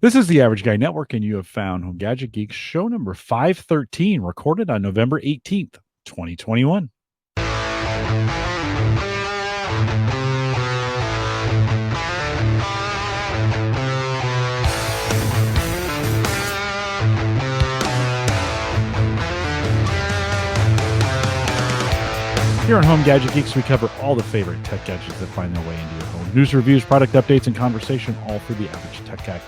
This is the Average Guy Network, and you have found Home Gadget Geeks show number 513, recorded on November 18th, 2021. Here on Home Gadget Geeks, we cover all the favorite tech gadgets that find their way into your home. News, reviews, product updates, and conversation, all for the average tech guy.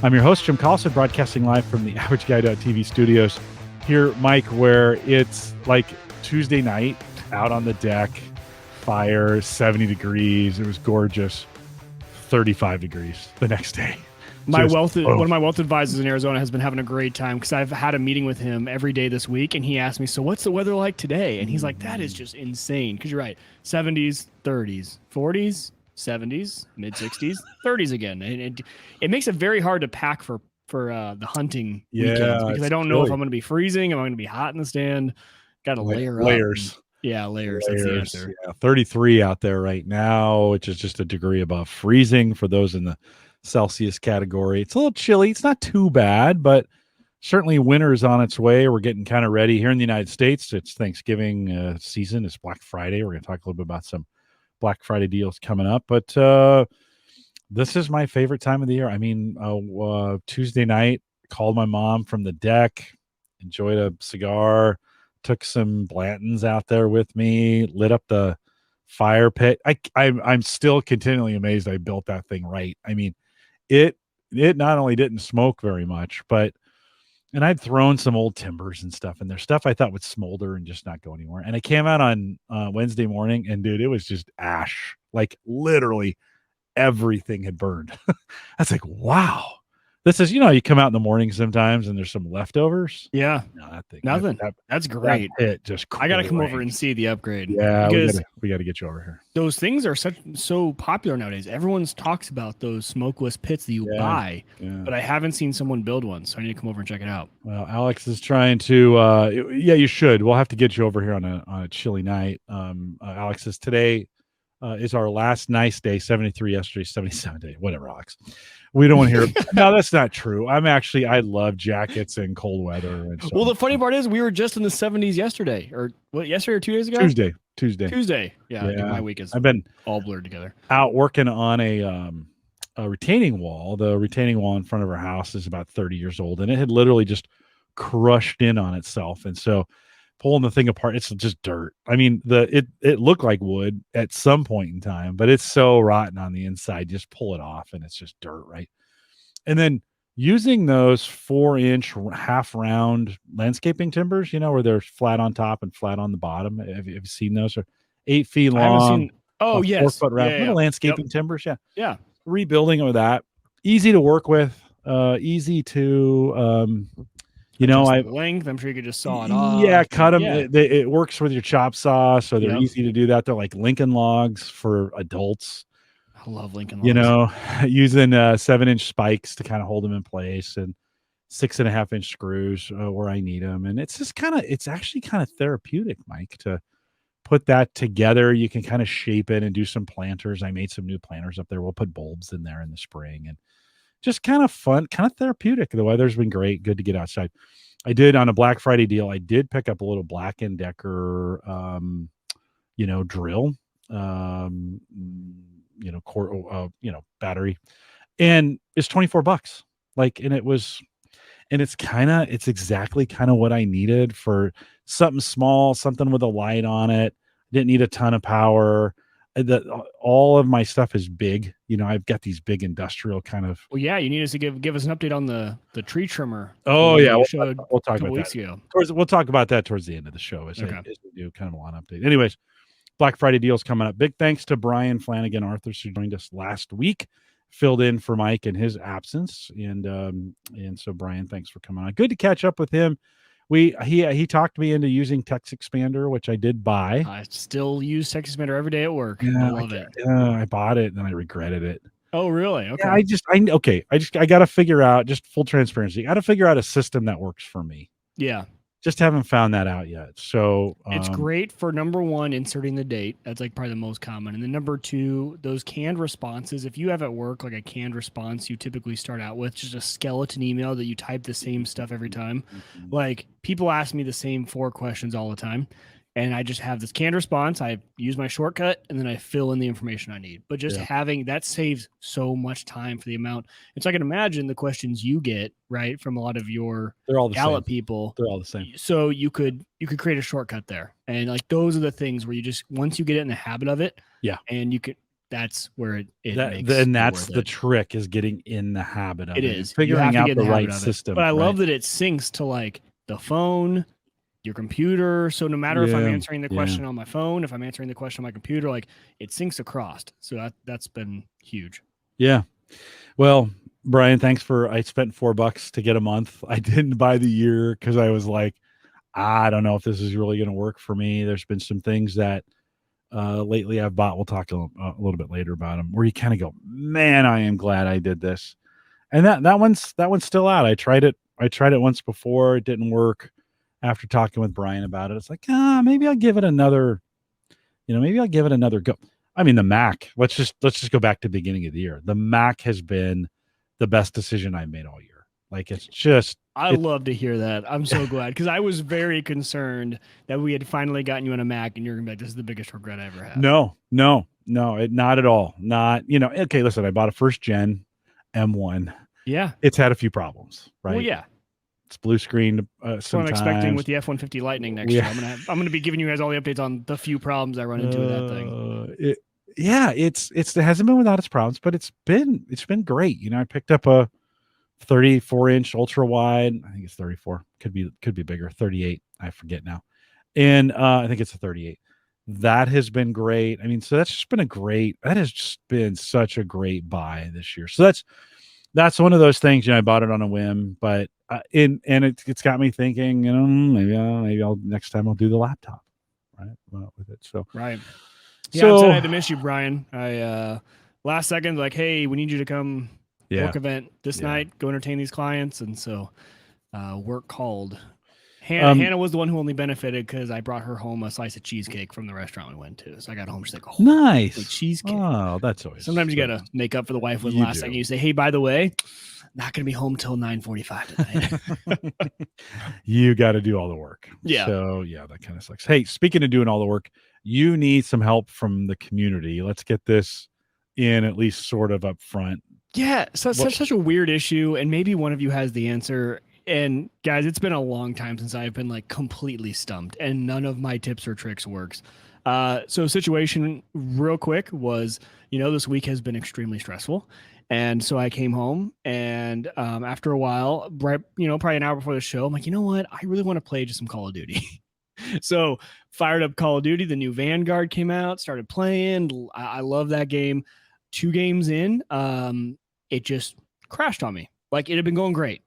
I'm your host, Jim Collison, broadcasting live from the AverageGuy.tv studios. Here, Mike, where it's like Tuesday night, out on the deck, fire, 70 degrees. It was gorgeous. 35 degrees the next day. One of my wealth advisors in Arizona has been having a great time because I've had a meeting with him every day this week, and he asked me, so what's the weather like today? And he's like, that is just insane. Because you're right, 70s, 30s, 40s, 70s, mid-60s, 30s again. And it makes it very hard to pack for the hunting weekends because I don't know if I'm going to be freezing, am I going to be hot in the stand? Got to layer up. Layers. Layers. That's the answer. Yeah, 33 out there right now, which is just a degree above freezing for those in the Celsius category. It's a little chilly. It's not too bad, but certainly winter is on its way. We're getting kind of ready here in the United States. It's Thanksgiving season. It's Black Friday. We're going to talk a little bit about some Black Friday deals coming up, but this is my favorite time of the year. I mean, Tuesday night, called my mom from the deck, enjoyed a cigar, took some Blantons out there with me, lit up the fire pit. I'm still continually amazed I built that thing right. I mean, it not only didn't smoke very much, and I'd thrown some old timbers and stuff in there, stuff I thought would smolder and just not go anywhere. And I came out on Wednesday morning, and dude, it was just ash. Like literally everything had burned. I was like, wow. This is, you come out in the morning sometimes and there's some leftovers. Yeah. No, that thing. Nothing. That's great. It just I got to come over and see the upgrade. Yeah, we got to get you over here. Those things are so popular nowadays. Everyone talks about those smokeless pits that you buy, but I haven't seen someone build one, so I need to come over and check it out. Well, Alex is trying to. You should. We'll have to get you over here on a chilly night. Alex says today is our last nice day. 73 yesterday, 77 day. Whatever, Alex. We don't want to hear. No, that's not true. I love jackets and cold weather. And so well, the funny part is we were just in the 70s yesterday, or what? Yesterday or 2 days ago? Tuesday. Yeah. My week is. I've been all blurred together. Out working on a retaining wall. The retaining wall in front of our house is about 30 years old, and it had literally just crushed in on itself. And so, pulling the thing apart, it's just dirt. I mean, it looked like wood at some point in time, but it's so rotten on the inside. Just pull it off, and it's just dirt, right? And then using those 4-inch half round landscaping timbers, where they're flat on top and flat on the bottom. Have you seen those? Or 8 feet long. Oh, yes. 4 foot round. Landscaping timbers. Yeah. Yeah. Rebuilding with that. Easy to work with. Easy to. Length. I'm sure you could just saw it off. Yeah, cut them. Yeah. It works with your chop saw, so they're easy to do that. They're like Lincoln logs for adults. I love Lincoln logs. Using 7-inch spikes to kind of hold them in place, and 6.5-inch screws where I need them. And it's just it's actually kind of therapeutic, Mike, to put that together. You can kind of shape it and do some planters. I made some new planters up there. We'll put bulbs in there in the spring, and just kind of fun, kind of therapeutic. The weather's been great. Good to get outside. I did on a Black Friday deal. I did pick up a little Black & Decker, drill, battery, and it's $24. It's exactly kind of what I needed for something small, something with a light on it. Didn't need a ton of power. All of my stuff is big. I've got these big industrial kind of. Well, yeah, you need us to give us an update on the tree trimmer. Oh yeah, we'll talk about weeks that. Ago. We'll talk about that towards the end of the show as we do kind of a lawn update. Anyways, Black Friday deals coming up. Big thanks to Brian Flanagan Arthurs, who joined us last week, filled in for Mike in his absence, and so Brian, thanks for coming on. Good to catch up with him. He talked me into using Text Expander, which I did buy. I still use Text Expander every day at work. Yeah, I love it. I bought it and then I regretted it. Oh, really? Okay. Yeah, I got to figure out, just full transparency, I got to figure out a system that works for me. Yeah. Just haven't found that out yet. So it's great for number one, inserting the date. That's like probably the most common. And then number two, those canned responses. If you have at work like a canned response, you typically start out with just a skeleton email that you type the same stuff every time. Like people ask me the same 4 questions all the time. And I just have this canned response. I use my shortcut and then I fill in the information I need. But just having that saves so much time for the amount. And so I can imagine the questions you get, right, from a lot of your they're all the Gallup same. people. They're all the same. So you could create a shortcut there. And like those are the things where you just once you get in the habit of it, and you could that's where that's the trick is getting in the habit of it. It is figuring out the right system. But I love that it syncs to like the phone, your computer. So no matter if I'm answering the question on my phone, if I'm answering the question on my computer, like it syncs across. So that's been huge. Yeah. Well, Brian, thanks I spent $4 to get a month. I didn't buy the year because I was like, I don't know if this is really going to work for me. There's been some things that lately I've bought. We'll talk a little bit later about them where you kind of go, man, I am glad I did this. And that one's still out. I tried it once before. It didn't work. After talking with Brian about it, it's like, maybe I'll give it another, go. I mean, the Mac, let's just go back to the beginning of the year. The Mac has been the best decision I made all year. Like I love to hear that. I'm so glad because I was very concerned that we had finally gotten you on a Mac and you're gonna be like, this is the biggest regret I ever had. No, not at all. Not, okay, listen, I bought a first gen M1. Yeah. It's had a few problems, right? Well, yeah. It's blue screen. That's what I'm expecting with the F-150 Lightning next year. I'm gonna be giving you guys all the updates on the few problems I run into with that thing. It hasn't been without its problems, but it's been great. I picked up a 34-inch ultra wide. I think it's 34. Could be bigger. 38. I forget now. And I think it's a 38. That has been great. I mean, so that has just been such a great buy this year. So that's one of those things. I bought it on a whim, but it's got me thinking. Maybe I'll next time I'll do the laptop, right? With it. So right. Yeah, I'm sorry I had to miss you, Brian. I last second like, hey, we need you to come work event this night. Go entertain these clients, and so work called. Hannah was the one who only benefited because I brought her home a slice of cheesecake from the restaurant we went to. So I got home. She's like, "Oh, nice cheesecake." Oh, that's always. Sometimes you gotta make up for the wife with last second. You say, "Hey, by the way, not gonna be home till 9:45 tonight." You got to do all the work. Yeah. So that kind of sucks. Hey, speaking of doing all the work, you need some help from the community. Let's get this in at least sort of up front. Yeah. So such a weird issue, and maybe one of you has the answer. And guys, it's been a long time since I've been like completely stumped and none of my tips or tricks works. So situation real quick was, this week has been extremely stressful. And so I came home and after a while, right, probably an hour before the show, I'm like, you know what? I really want to play just some Call of Duty. So fired up Call of Duty. The new Vanguard came out, started playing. I love that game. 2 games in, it just crashed on me. Like it had been going great.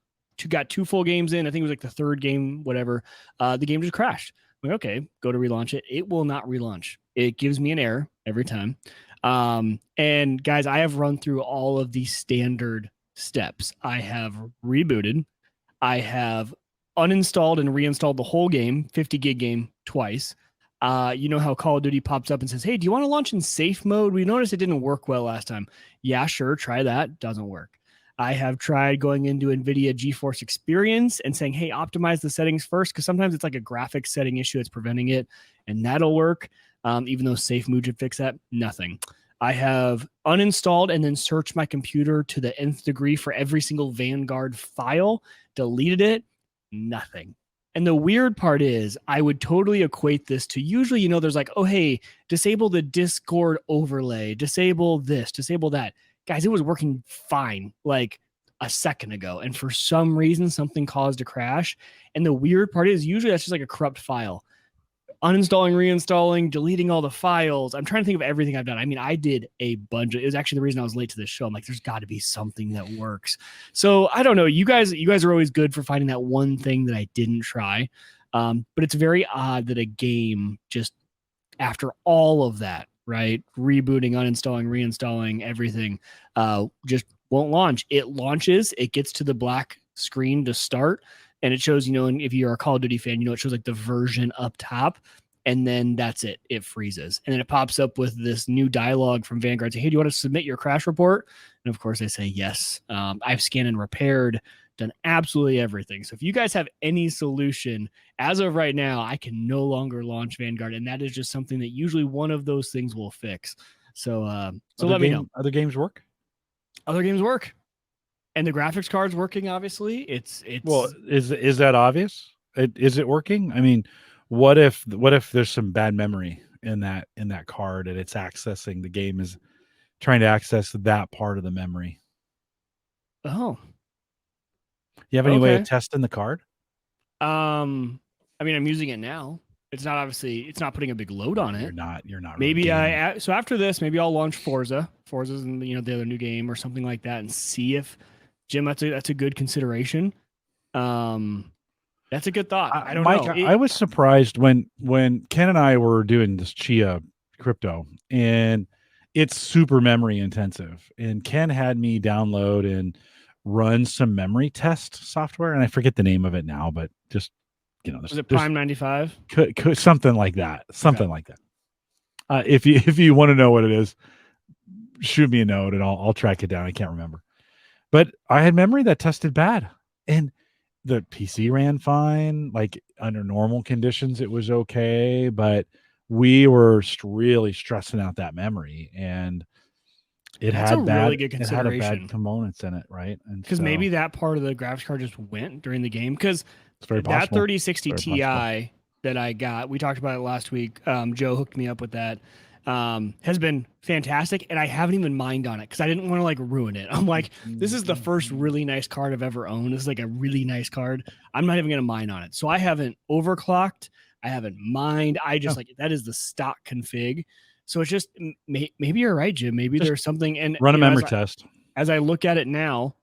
Got 2 full games in. I think it was like the 3rd game, whatever. The game just crashed. I'm like, okay, go to relaunch it. It will not relaunch. It gives me an error every time. And guys, I have run through all of the standard steps. I have rebooted. I have uninstalled and reinstalled the whole game, 50 gig game twice. You know how Call of Duty pops up and says, hey, do you want to launch in safe mode? We noticed it didn't work well last time. Yeah, sure. Try that. Doesn't work. I have tried going into NVIDIA GeForce Experience and saying, hey, optimize the settings first, because sometimes it's like a graphics setting issue that's preventing it, and that'll work. Even though safe mode should fix that, nothing. I have uninstalled and then searched my computer to the nth degree for every single Vanguard file, deleted it, nothing. And the weird part is I would totally equate this to usually, there's like, oh, hey, disable the Discord overlay, disable this, disable that. Guys, it was working fine like a second ago. And for some reason, something caused a crash. And the weird part is usually that's just like a corrupt file. Uninstalling, reinstalling, deleting all the files. I'm trying to think of everything I've done. I mean, I did a bunch of, it was actually the reason I was late to this show. I'm like, there's got to be something that works. So I don't know. You guys are always good for finding that one thing that I didn't try. But it's very odd that a game just after all of that, right? Rebooting, uninstalling, reinstalling, everything, just won't launch. It launches, it gets to the black screen to start. and it shows, and if you're a Call of Duty fan, it shows like the version up top, and then that's it. It freezes, and then it pops up with this new dialogue from Vanguard saying, "Hey, do you want to submit your crash report?" And of course, I say yes. I've scanned and repaired, done absolutely everything. So if you guys have any solution, as of right now, I can no longer launch Vanguard, and that is just something that usually one of those things will fix. So, let me know. Other games work. Other games work. And the graphics card's working, obviously. It's well, is that obvious? Is it working? I mean, what if there's some bad memory in that card and it's accessing, the game is trying to access that part of the memory? Oh. You have any way of testing the card? I mean, I'm using it now. It's not putting a big load on it. You're not. Maybe so after this, maybe I'll launch Forza's in the other new game or something like that and see if Jim, that's a good consideration. That's a good thought. I don't know. I was surprised when Ken and I were doing this Chia crypto, and it's super memory intensive. And Ken had me download and run some memory test software, and I forget the name of it now, but just was it Prime 95? Something like that. Like that. If you want to know what it is, shoot me a note and I'll track it down. I can't remember. But I had memory that tested bad, and the PC ran fine. Like under normal conditions, it was okay, but we were really stressing out that memory, and it had bad components in it, right? And because maybe that part of the graphics card just went during the game, because that 3060 Ti that I got, we talked about it last week. Joe hooked me up with that. Has been fantastic, and I haven't even mined on it because I didn't want to like ruin it. I'm like, this is the first really nice card I've ever owned. This is like a really nice card. I'm not even gonna mine on it. So I haven't overclocked. I haven't mined. I just like, that is the stock config. So it's just maybe you're right, Jim. Maybe there's something. And run a memory test. As I look at it now,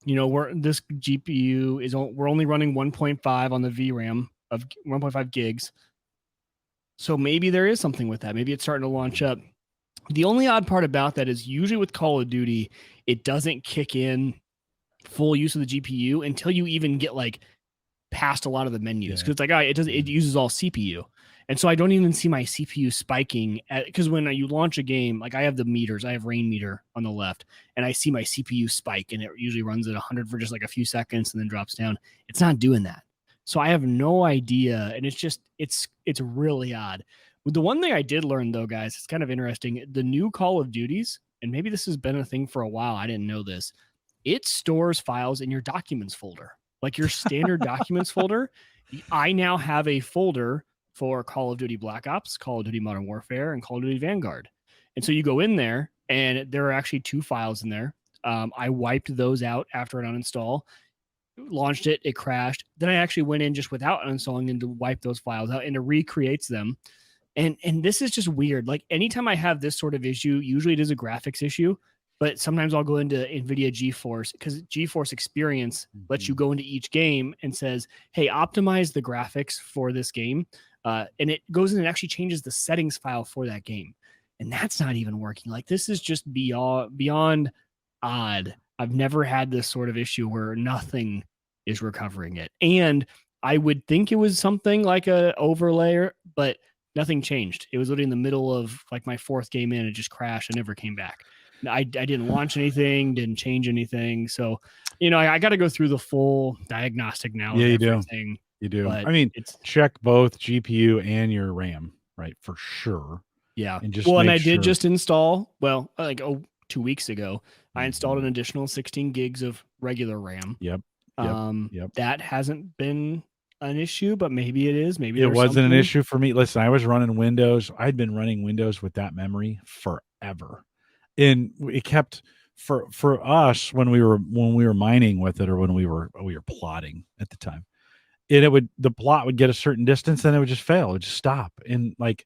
this GPU we're only running 1.5 on the VRAM of 1.5 gigs. So maybe there is something with that. Maybe it's starting to launch up. The only odd part about that is usually with Call of Duty, it doesn't kick in full use of the GPU until you even get like past a lot of the menus. Because it's like, it uses all CPU. And so I don't even see my CPU spiking because when you launch a game, like I have the meters, I have rain meter on the left, and I see my CPU spike, and it usually runs at 100 for just like a few seconds and then drops down. It's not doing that. So I have no idea, and it's really odd. The one thing I did learn though, guys, it's kind of interesting. The new Call of Duties, and maybe this has been a thing for a while, I didn't know this, it stores files in your documents folder, like your standard documents folder. I now have a folder for Call of Duty Black Ops, Call of Duty Modern Warfare, and Call of Duty Vanguard. And so you go in there, and there are actually 2 files in there. I wiped those out after an uninstall. Launched it, it crashed. Then I actually went in just without uninstalling and to wipe those files out and it recreates them. And this is just weird. Like anytime I have this sort of issue, usually it is a graphics issue, but sometimes I'll go into NVIDIA GeForce because GeForce Experience lets you go into each game and says, hey, optimize the graphics for this game. And it goes in and actually changes the settings file for that game. And that's not even working. Like this is just beyond odd. I've never had this sort of issue where nothing is recovering it. And I would think it was something like a overlay, but nothing changed. It was literally in the middle of like my 4th game in, it just crashed and never came back. I didn't launch anything, didn't change anything. So, I got to go through the full diagnostic now. Yeah, you do. You do. I mean, check both GPU and your RAM, right? For sure. Yeah. And I did just install, 2 weeks ago, I installed an additional 16 gigs of regular RAM. Yep. That hasn't been an issue, but maybe it is. Maybe it wasn't an issue for me. Listen, I was running Windows. I'd been running Windows with that memory forever, and it kept for us when we were mining with it, or when we were plotting at the time. And the plot would get a certain distance, and it would just fail. It would just stop, and like.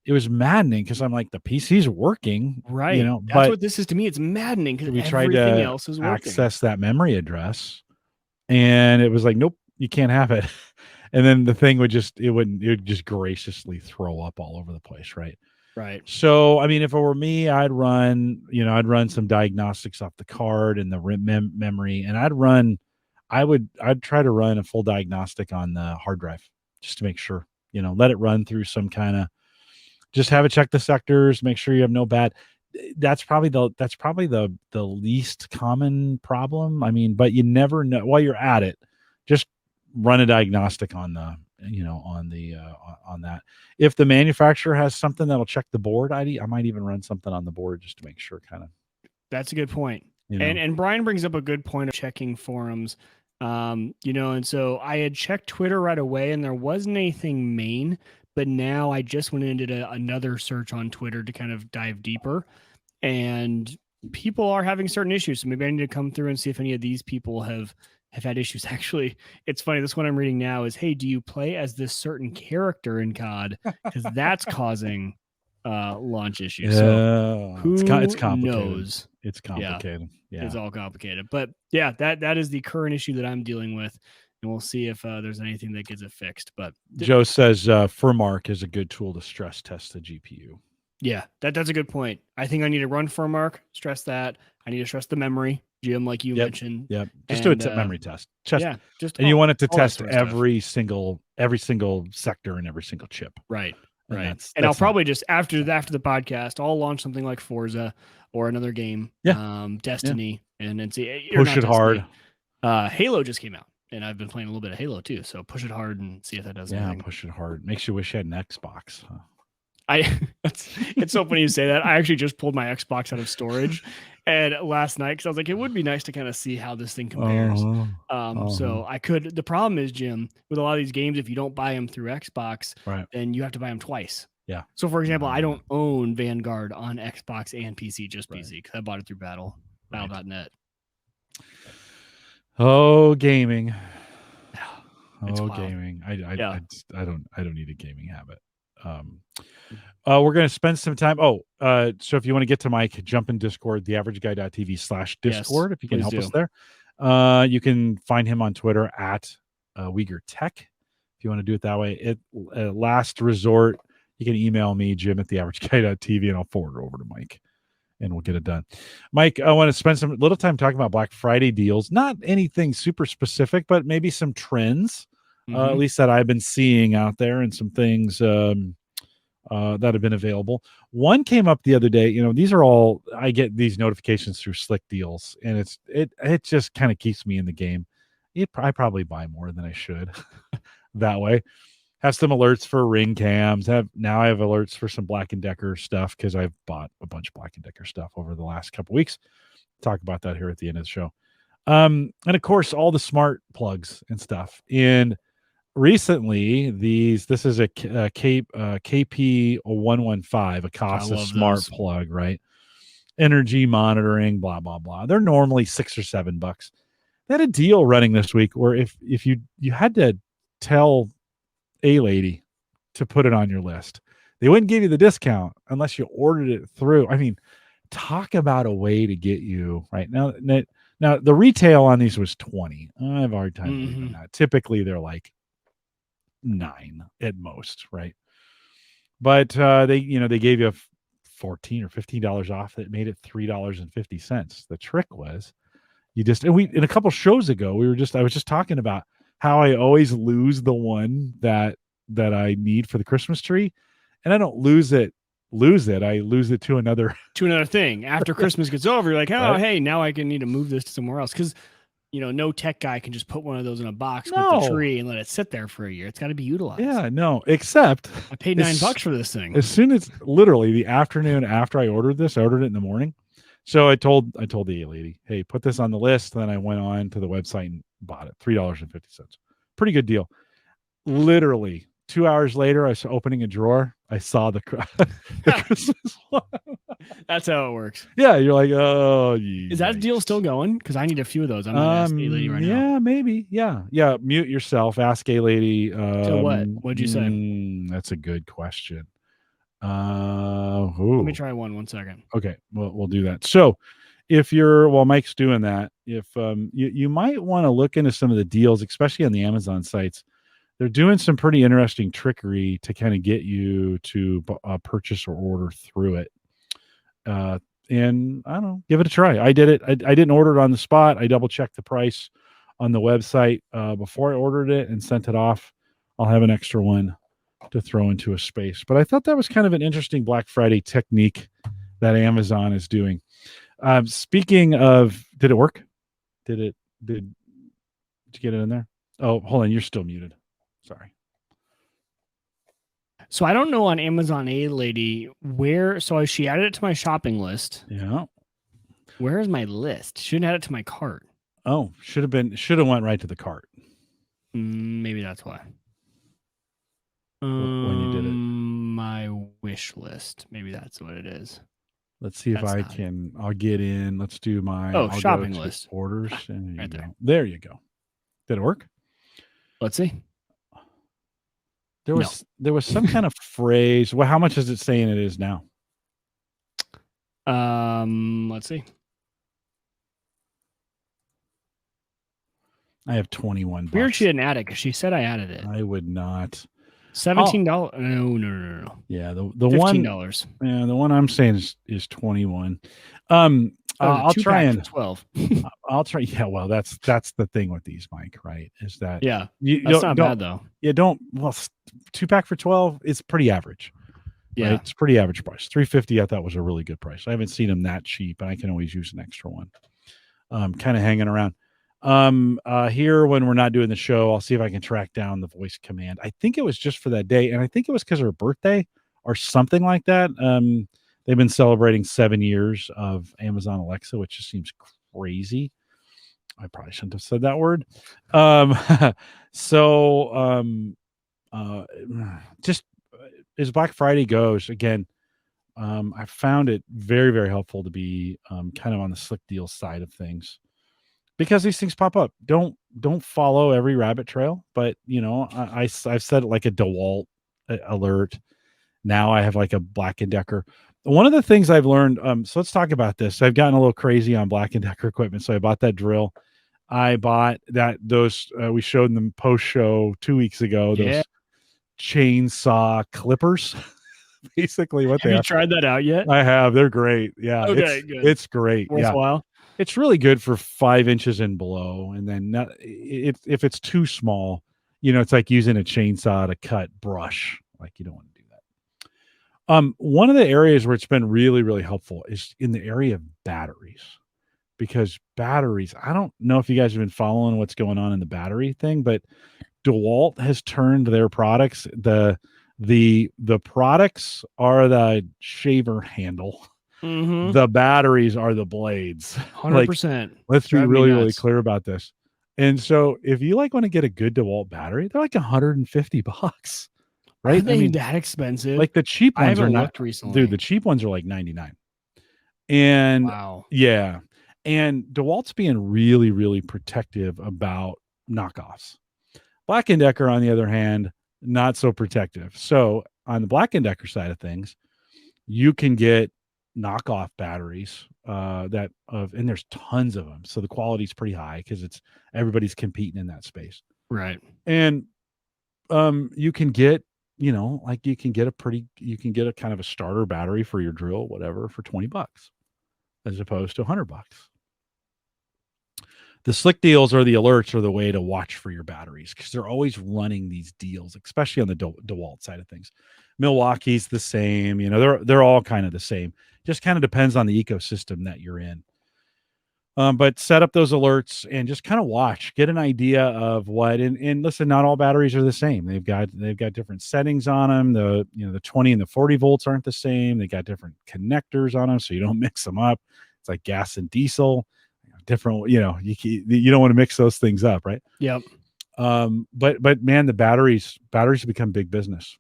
It was maddening because I'm like, the PC's working, right? That's what this is to me. It's maddening because everything else is working. Access that memory address, and it was like, nope, you can't have it. And then the thing would just graciously throw up all over the place, right? Right. So, I mean, if it were me, I'd run some diagnostics off the card and the memory, and I'd I'd try to run a full diagnostic on the hard drive just to make sure, let it run through some kind of, just have it check the sectors, make sure you have no bad. That's probably the least common problem. I mean, but you never know while you're at it. Just run a diagnostic on the, on that. If the manufacturer has something that'll check the board, I might even run something on the board just to make sure. Kind of. That's a good point. And Brian brings up a good point of checking forums. And so I had checked Twitter right away, and there wasn't anything main. But now I just went and did another search on Twitter to kind of dive deeper, and people are having certain issues. So maybe I need to come through and see if any of these people have had issues. Actually, it's funny. This one I'm reading now is, hey, do you play as this certain character in COD? Because that's causing launch issues. So it's complicated. Knows? It's complicated. Yeah. It's all complicated. But yeah, that is the current issue that I'm dealing with. And we'll see if there's anything that gets it fixed. But Joe says Furmark is a good tool to stress test the GPU. Yeah, that's a good point. I think I need to run Furmark, stress that. I need to stress the memory, Jim, like you mentioned. Yep. Just do a memory test. And you want it to test every single sector and every single chip. Right. Right. And I'll probably just after the podcast, I'll launch something like Forza or another game. Destiny, and then see. Push it hard. Halo just came out. And I've been playing a little bit of Halo too, so push it hard and see if that does anything. Yeah, push it hard. Makes you wish you had an Xbox. It's so funny you say that. I actually just pulled my Xbox out of storage, and last night because I was like, it would be nice to kind of see how this thing compares. So I could. The problem is, Jim, with a lot of these games, if you don't buy them through Xbox, then you have to buy them twice. Yeah. So for example, I don't own Vanguard on Xbox and PC, just PC, because I bought it through Battle.net. Oh, gaming. Gaming. I don't need a gaming habit. We're going to spend some time. So if you want to get to Mike, jump in Discord, theaverageguy.tv/Discord. If you can help us there. You can find him on Twitter at Wieger Tech. If you want to do it that way, last resort, you can email me, Jim at theaverageguy.tv, and I'll forward it over to Mike. And we'll get it done. Mike, I want to spend some little time talking about Black Friday deals. Not anything super specific, but maybe some trends, at least that I've been seeing out there, and some things that have been available. One came up the other day. These are all, I get these notifications through Slickdeals, and it just kind of keeps me in the game. I probably buy more than I should that way. Have some alerts for ring cams. I have alerts for some Black & Decker stuff because I've bought a bunch of Black & Decker stuff over the last couple weeks. Talk about that here at the end of the show. And of course, all the smart plugs and stuff. And recently, this is a KP115, a Casa smart plug, right? Energy monitoring, blah, blah, blah. They're normally $6 or $7. They had a deal running this week where if you had to tell a lady to put it on your list, they wouldn't give you the discount unless you ordered it through. I mean, talk about a way to get you right now. The retail on these was $20. I have a hard time believing that. Typically they're like $9 at most, right? But they gave you $14 or $15 off. That made it $3.50. The trick was in a couple shows ago, I was just talking about how I always lose the one that I need for the Christmas tree, and I don't lose it. I lose it to another thing. After Christmas gets over, you're like, hey, now I need to move this to somewhere else, because no tech guy can just put one of those in a box with the tree and let it sit there for a year. It's got to be utilized. Yeah, no, except I paid $9 for this thing. As soon as literally the afternoon after I ordered it in the morning. So I told the lady, hey, put this on the list. Then I went on to the website and bought it. $3.50. Pretty good deal. Literally 2 hours later, I was opening a drawer. I saw the Christmas one. That's how it works. Yeah, you're like, oh, is that deal still going? Because I need a few of those. I'm gonna ask A Lady right now. Yeah, maybe. Yeah. Mute yourself. Ask A Lady. So what? What'd you say? That's a good question. Let me try one second. Okay, we'll do that. So while Mike's doing that, if you might want to look into some of the deals, especially on the Amazon sites. They're doing some pretty interesting trickery to kind of get you to purchase or order through it. And I don't know, give it a try. I did it. I didn't order it on the spot. I double checked the price on the website before I ordered it and sent it off. I'll have an extra one to throw into a space. But I thought that was kind of an interesting Black Friday technique that Amazon is doing. Speaking of, did it work? Did you get it in there? Oh, hold on. You're still muted. Sorry. So I don't know on Amazon A Lady where, so she added it to my shopping list. Yeah. Where is my list? Shouldn't add it to my cart. Oh, should have went right to the cart. Maybe that's why. When you did it. My wish list. Maybe that's what it is. Let's see if I'll get in. Let's do my shopping list orders. And right there. There you go. Did it work? Let's see. There was some kind of phrase. Well, how much is it saying it is now? Let's see. I have 21 bucks. Weird she didn't add it because she said I added it. I would not. $17. No. Yeah, the $15. Yeah, the one I'm saying is 21. I'll try and 12. I'll try. Yeah, well, that's the thing with these, Mike. Right? Is that that's not bad though. Yeah, 2-pack for 12 is pretty average. Yeah, right? It's pretty average price. $3.50 I thought was a really good price. I haven't seen them that cheap, and I can always use an extra one. Kind of hanging around. Here when we're not doing the show, I'll see if I can track down the voice command. I think it was just for that day, and I think it was because of her birthday or something like that. They've been celebrating 7 years of Amazon Alexa, which just seems crazy. I probably shouldn't have said that word. Just as Black Friday goes, again, I found it very, very helpful to be kind of on the Slickdeal side of things. Because these things pop up. Don't follow every rabbit trail, but I've said it like a DeWalt alert. Now I have like a Black & Decker. One of the things I've learned, so let's talk about this. I've gotten a little crazy on Black & Decker equipment, so I bought that drill. I bought those we showed in the post show 2 weeks ago. Those chainsaw clippers. Basically, what have you tried that out yet? I have. They're great. Yeah, okay, good. It's great. Worthwhile. Yeah. It's really good for 5 inches and below. And then if it's too small, it's like using a chainsaw to cut brush. Like you don't want to do that. One of the areas where it's been really, really helpful is in the area of batteries. Because batteries, I don't know if you guys have been following what's going on in the battery thing, but DeWalt has turned their products. The products are the shaver handle. Mm-hmm. The batteries are the blades. 100%. Let's be really, really clear about this. And so if you want to get a good DeWalt battery, they're like $150, right? Are they that expensive? Like the cheap ones are not recently. Dude, the cheap ones are like $99. And wow. Yeah. And DeWalt's being really, really protective about knockoffs. Black & Decker, on the other hand, not so protective. So on the Black & Decker side of things, you can get knockoff batteries and there's tons of them, so the quality is pretty high because everybody's competing in that space, right? And you can get you can get a kind of a starter battery for your drill, whatever, for $20 as opposed to $100. The Slick Deals or the alerts are the way to watch for your batteries because they're always running these deals, especially on the DeWalt side of things. Milwaukee's the same, they're all kind of the same. Just kind of depends on the ecosystem that you're in. But set up those alerts and just kind of watch, get an idea of what. And listen, not all batteries are the same. They've got different settings on them. The 20 and the 40 volts aren't the same. They got different connectors on them, so you don't mix them up. It's like gas and diesel, different. You don't want to mix those things up, right? Yep. But man, the batteries become big business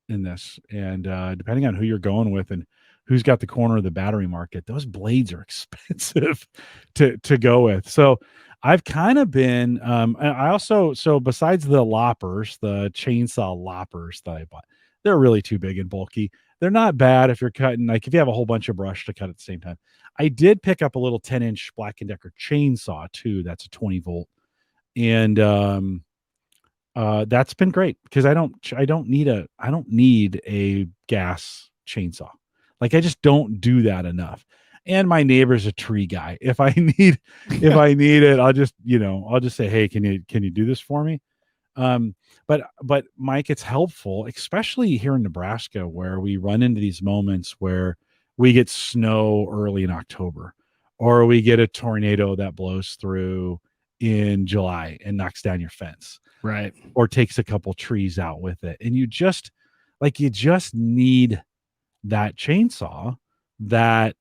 in this, and depending on who you're going with and who's got the corner of the battery market, those blades are expensive to go with. So I've kind of been besides the loppers, the chainsaw loppers that I bought, they're really too big and bulky. They're not bad if you're cutting, like if you have a whole bunch of brush to cut at the same time. I did pick up a little 10-inch Black & Decker chainsaw too. That's a 20 volt. And that's been great because I don't need a gas chainsaw. Like I just don't do that enough. And my neighbor's a tree guy. If I need it, I'll just say, hey, can you do this for me? But Mike, it's helpful, especially here in Nebraska, where we run into these moments where we get snow early in October, or we get a tornado that blows through in July and knocks down your fence, Right. or takes a couple trees out with it. And you just need that chainsaw that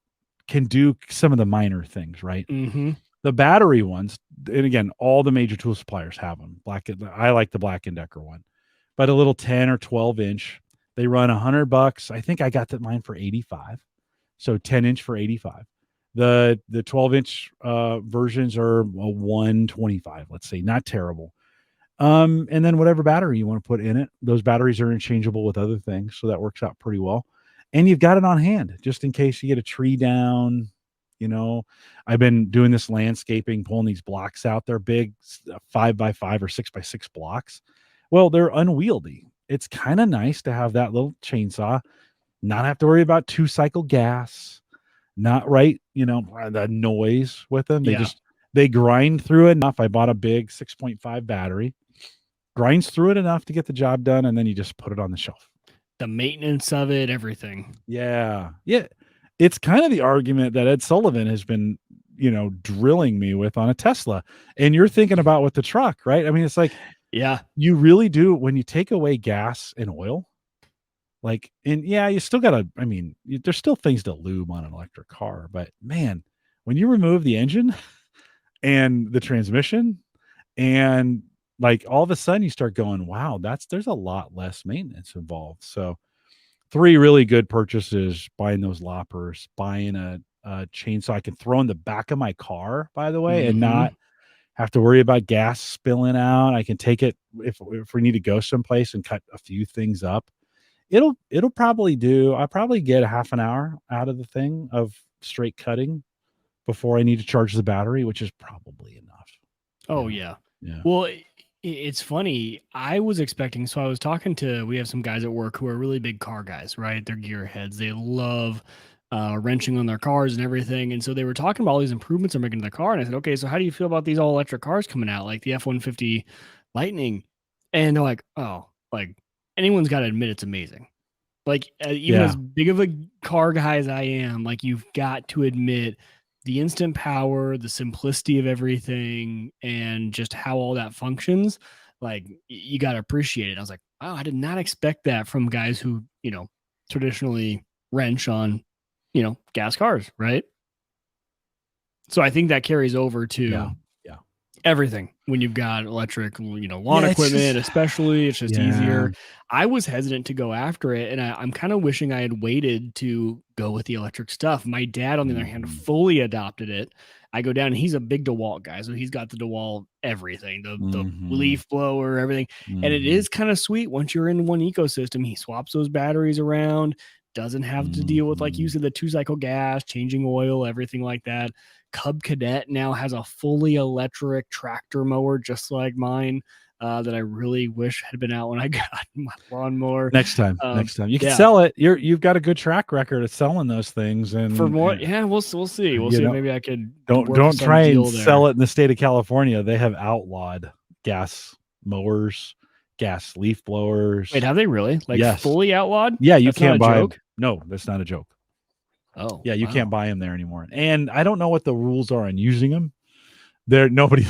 can do some of the minor things, right? Mm-hmm. The battery ones, and again, all the major tool suppliers have them. I like the Black & Decker one, but a little 10 or 12 inch, they run $100. I think I got mine for 85. So 10 inch for 85. The 12 inch versions are a 125, let's say, not terrible. And then whatever battery you want to put in it, those batteries are interchangeable with other things, so that works out pretty well. And you've got it on hand just in case you get a tree down. I've been doing this landscaping, pulling these blocks out. They're big 5x5 or 6x6 blocks. Well, they're unwieldy. It's kind of nice to have that little chainsaw, not have to worry about 2-cycle gas, not the noise with them. They grind through it enough. I bought a big 6.5 battery, grinds through it enough to get the job done, and then you just put it on the shelf. The maintenance of it, everything. Yeah. It's kind of the argument that Ed Sullivan has been, drilling me with on a Tesla. And you're thinking about with the truck, right? I mean, it's like, yeah, you really do. When you take away gas and oil, you still got there's still things to lube on an electric car, but man, when you remove the engine and the transmission, and all of a sudden you start going, wow, there's a lot less maintenance involved. So 3 really good purchases: buying those loppers, buying a chainsaw I can throw in the back of my car, by the way, and not have to worry about gas spilling out. I can take it if we need to go someplace and cut a few things up. It'll probably do. I'll probably get a half an hour out of the thing of straight cutting before I need to charge the battery, which is probably enough. Oh, yeah. Yeah. Well, it's funny. I was expecting, so I was talking we have some guys at work who are really big car guys, right? They're gearheads. They love wrenching on their cars and everything. And so they were talking about all these improvements they're making to the car. And I said, okay, so how do you feel about these all electric cars coming out, like the F-150 Lightning? And they're like, oh, anyone's got to admit it's amazing. Even as big of a car guy as I am, you've got to admit the instant power, the simplicity of everything, and just how all that functions. You got to appreciate it. I was like, wow, I did not expect that from guys who, traditionally wrench on, gas cars, right? So I think that carries over to everything when you've got electric, lawn equipment, especially. It's just easier. I was hesitant to go after it, and I'm kind of wishing I had waited to go with the electric stuff. My dad, on the other hand, fully adopted it. I go down, and he's a big DeWalt guy, so he's got the DeWalt everything, the leaf blower, everything. And it is kind of sweet once you're in one ecosystem. He swaps those batteries around, doesn't have to deal with, like you said, the 2-cycle gas, changing oil, everything like that. Cub Cadet now has a fully electric tractor mower just like mine that I really wish had been out when I got my lawnmower. Next time you can sell it. You've got a good track record of selling those things, and for more, we'll see. We'll see. Maybe I could don't try and sell it in the state of California. They have outlawed gas mowers, gas leaf blowers. Wait, have they really? Fully outlawed? Yeah, you can't buy them. No, that's not a joke. Oh, yeah, you can't buy them there anymore. And I don't know what the rules are on using them. Nobody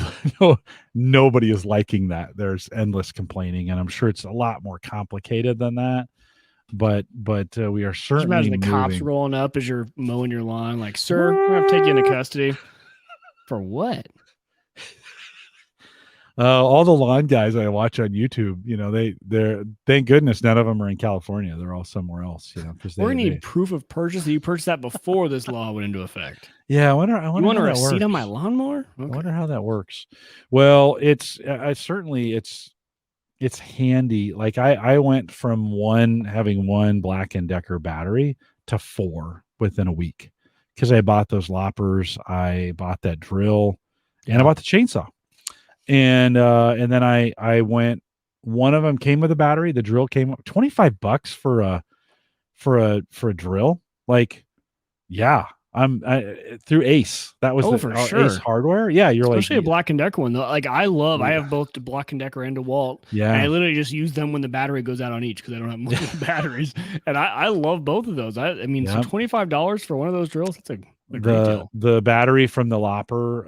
is liking that. There's endless complaining, and I'm sure it's a lot more complicated than that. But we are certainly imagine the cops rolling up as you're mowing your lawn, like, sir, we're gonna have to take you into custody. For what? All the lawn guys I watch on YouTube, they're thank goodness none of them are in California. They're all somewhere else, because we're gonna need proof of purchase that you purchased that before this law went into effect. Yeah, I wonder. You want a receipt on my lawnmower? Okay. I wonder how that works. Well, it's certainly it's handy. I went from having one Black & Decker battery to 4 within a week because I bought those loppers, I bought that drill, and I bought the chainsaw. And then I went. One of them came with a battery. The drill came $25 for a drill. Yeah, through Ace. That was for our Ace sure. Hardware. Yeah, you're Especially a like, Black & Decker one though. Like I have both the Black & Decker and DeWalt. And I yeah, literally just use them when the battery goes out on each because I don't have multiple batteries. And I love both of those. I mean, so yeah. $25 for one of those drills, that's a great The deal. the battery from the Lopper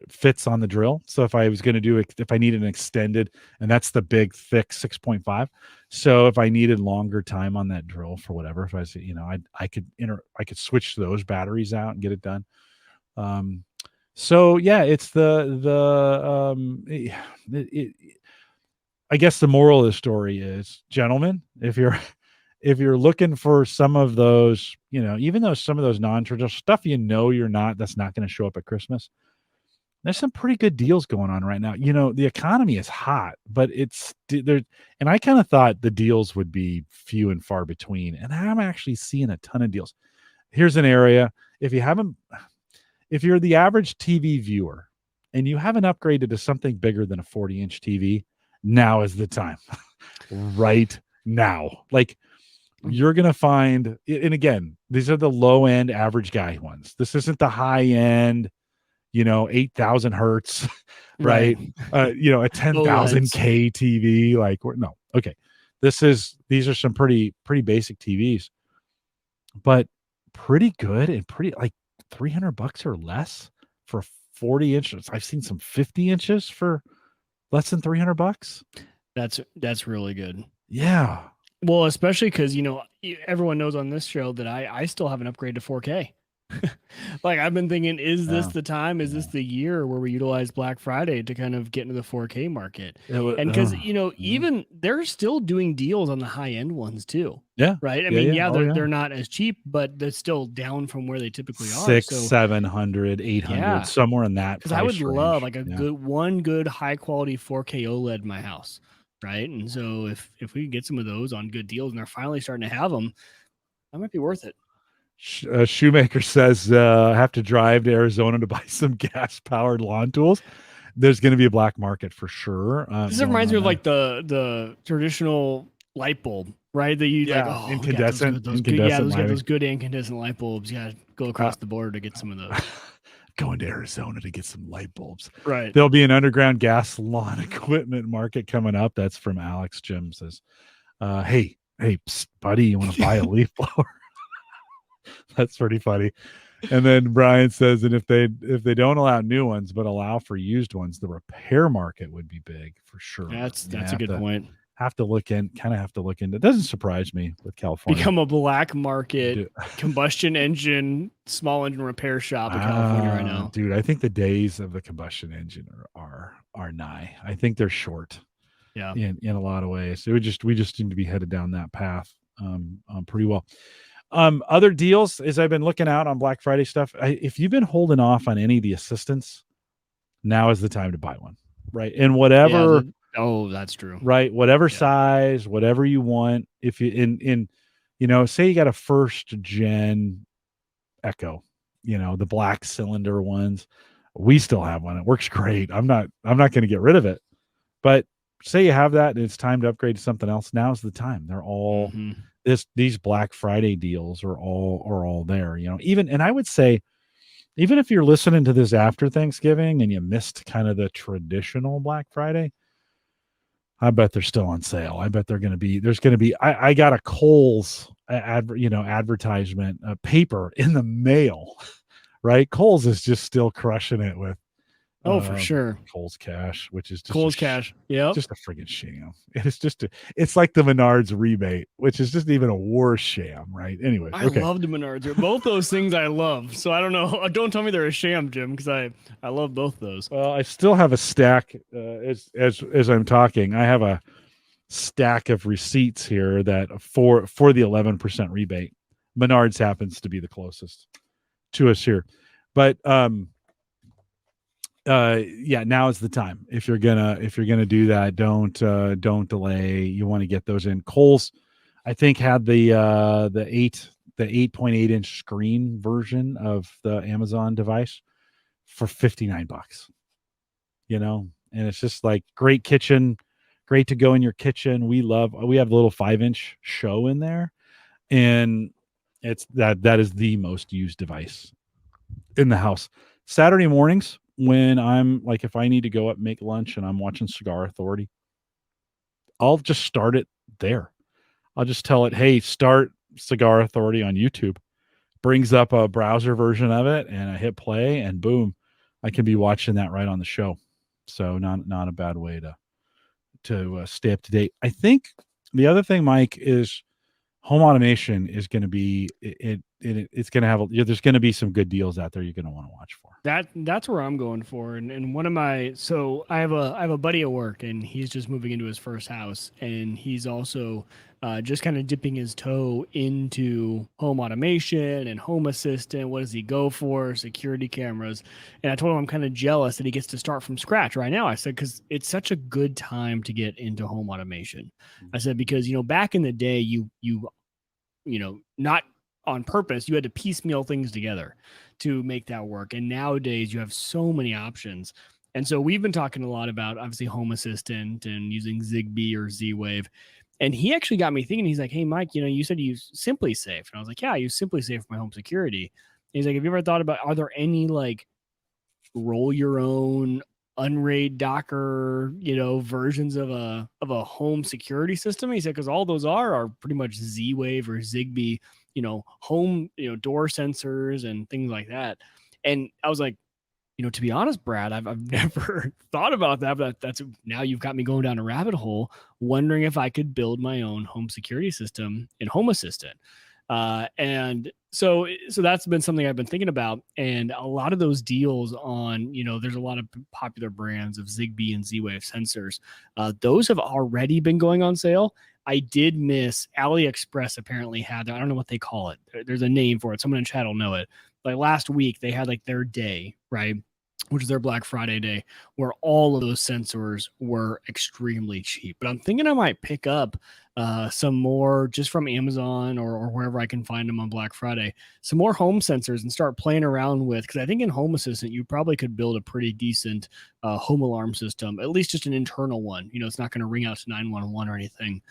fits on the drill. So if I was going to do it, if I needed an extended, and that's the big thick 6.5. So if I needed longer time on that drill for whatever, if I was, I could switch those batteries out and get it done. So yeah, it's I guess the moral of the story is, gentlemen, if you're looking for some of those, even though some of those non-traditional stuff, that's not going to show up at Christmas, there's some pretty good deals going on right now. The economy is hot, but it's there. And I kind of thought the deals would be few and far between. And I'm actually seeing a ton of deals. Here's an area. If you're the average TV viewer and you haven't upgraded to something bigger than a 40-inch TV, now is the time. Right now. Like, you're going to find, and again, these are the low end average guy ones. This isn't the high end, 8,000 hertz, right? A 10,000 K TV. Like, no, okay. These are some pretty basic TVs, but pretty good and pretty, like, $300 or less for 40 inches. I've seen some 50 inches for less than $300. That's really good. Yeah. Well, especially because everyone knows on this show that I still haven't upgraded to 4K. Like I've been thinking, is this the time? Is this the year where we utilize Black Friday to kind of get into the 4K market? And because even they're still doing deals on the high end ones too. Yeah. Right. I mean, they're not as cheap, but they're still down from where they typically are. 600, 700, 800, somewhere in that. Because I would love like a good high quality 4K OLED in my house. Right. And so if we can get some of those on good deals and they're finally starting to have them, that might be worth it. Shoemaker says, I have to drive to Arizona to buy some gas powered lawn tools. There's going to be a black market for sure. This reminds me of like the traditional light bulb, right? That you incandescent. those good incandescent light bulbs. You gotta go across the border to get some of those. Going to Arizona to get some light bulbs. Right. There'll be an underground gas lawn equipment market coming up. That's from Alex. Jim says, hey, psst, buddy, you want to buy a leaf blower? That's pretty funny. And then Brian says, and if they don't allow new ones but allow for used ones, the repair market would be big for sure. That's a good point. Have to look into. It doesn't surprise me with California. Become a black market combustion engine, small engine repair shop in California right now. Dude, I think the days of the combustion engine are nigh. I think they're short. Yeah. In a lot of ways. We just seem to be headed down that path pretty well. Other deals, as I've been looking out on Black Friday stuff, if you've been holding off on any of the assistance, now is the time to buy one, right? And whatever. That's true. Right, whatever size, whatever you want. If you say you got a first gen Echo, the black cylinder ones, we still have one. It works great. I'm not going to get rid of it. But say you have that and it's time to upgrade to something else. Now's the time. They're all these Black Friday deals are all there, and I would say, even if you're listening to this after Thanksgiving and you missed kind of the traditional Black Friday, I bet they're still on sale. I bet there's going to be, I got a Kohl's advertisement paper in the mail, right? Kohl's is just still crushing it with, for sure. Kohl's Cash, which is just Kohl's Cash. Yeah. Just a friggin' sham. It's like the Menards rebate, which is just even a worse sham, right? Anyway. I love the Menards. Both those things I love. So I don't know. Don't tell me they're a sham, Jim, because I love both those. Well, I still have a stack as I'm talking. I have a stack of receipts here that for the 11% rebate. Menards happens to be the closest to us here. But now is the time. If you're gonna do that, don't delay. You want to get those in. Kohl's, I think, had the 8.8 inch screen version of the Amazon device for $59. And it's just like great kitchen, great to go in your kitchen. We have the little 5-inch show in there, and It's that is the most used device in the house. Saturday mornings when I'm like, if I need to go up, make lunch and I'm watching Cigar Authority, I'll just start it there. I'll just tell it, hey, start Cigar Authority on YouTube. Brings up a browser version of it and I hit play and boom, I can be watching that right on the show. So not a bad way to stay up to date. I think the other thing, Mike, is home automation is going to be it's going to have there's going to be some good deals out there you're going to want to watch for. That's where I'm going for. And one of my so I have a buddy at work and he's just moving into his first house and he's also just kind of dipping his toe into home automation and home assistant. What does he go for? Security cameras. And I told him I'm kind of jealous that he gets to start from scratch right now. I said, because it's such a good time to get into home automation. I said, because, back in the day, not on purpose, you had to piecemeal things together to make that work. And nowadays you have so many options. And so we've been talking a lot about obviously Home Assistant and using Zigbee or Z-Wave. And he actually got me thinking, he's like, hey, Mike, you said you use Simply Safe. And I was like, yeah, I use Simply Safe for my home security. And he's like, have you ever thought about, are there any like roll your own Unraid Docker, versions of a home security system? He said, because all those are pretty much Z-Wave or Zigbee, home, door sensors and things like that. And I was like, to be honest, Brad, I've never thought about that, but that's now you've got me going down a rabbit hole, wondering if I could build my own home security system in Home Assistant. And so that's been something I've been thinking about. And a lot of those deals on, there's a lot of popular brands of Zigbee and Z-Wave sensors. Those have already been going on sale. I did miss AliExpress apparently had, I don't know what they call it. There's a name for it. Someone in chat will know it. Like last week they had like their day, right? Which is their Black Friday day, where all of those sensors were extremely cheap. But I'm thinking I might pick up some more just from Amazon or wherever I can find them on Black Friday, some more home sensors and start playing around with, because I think in Home Assistant, you probably could build a pretty decent home alarm system, at least just an internal one. It's not going to ring out to 911 or anything.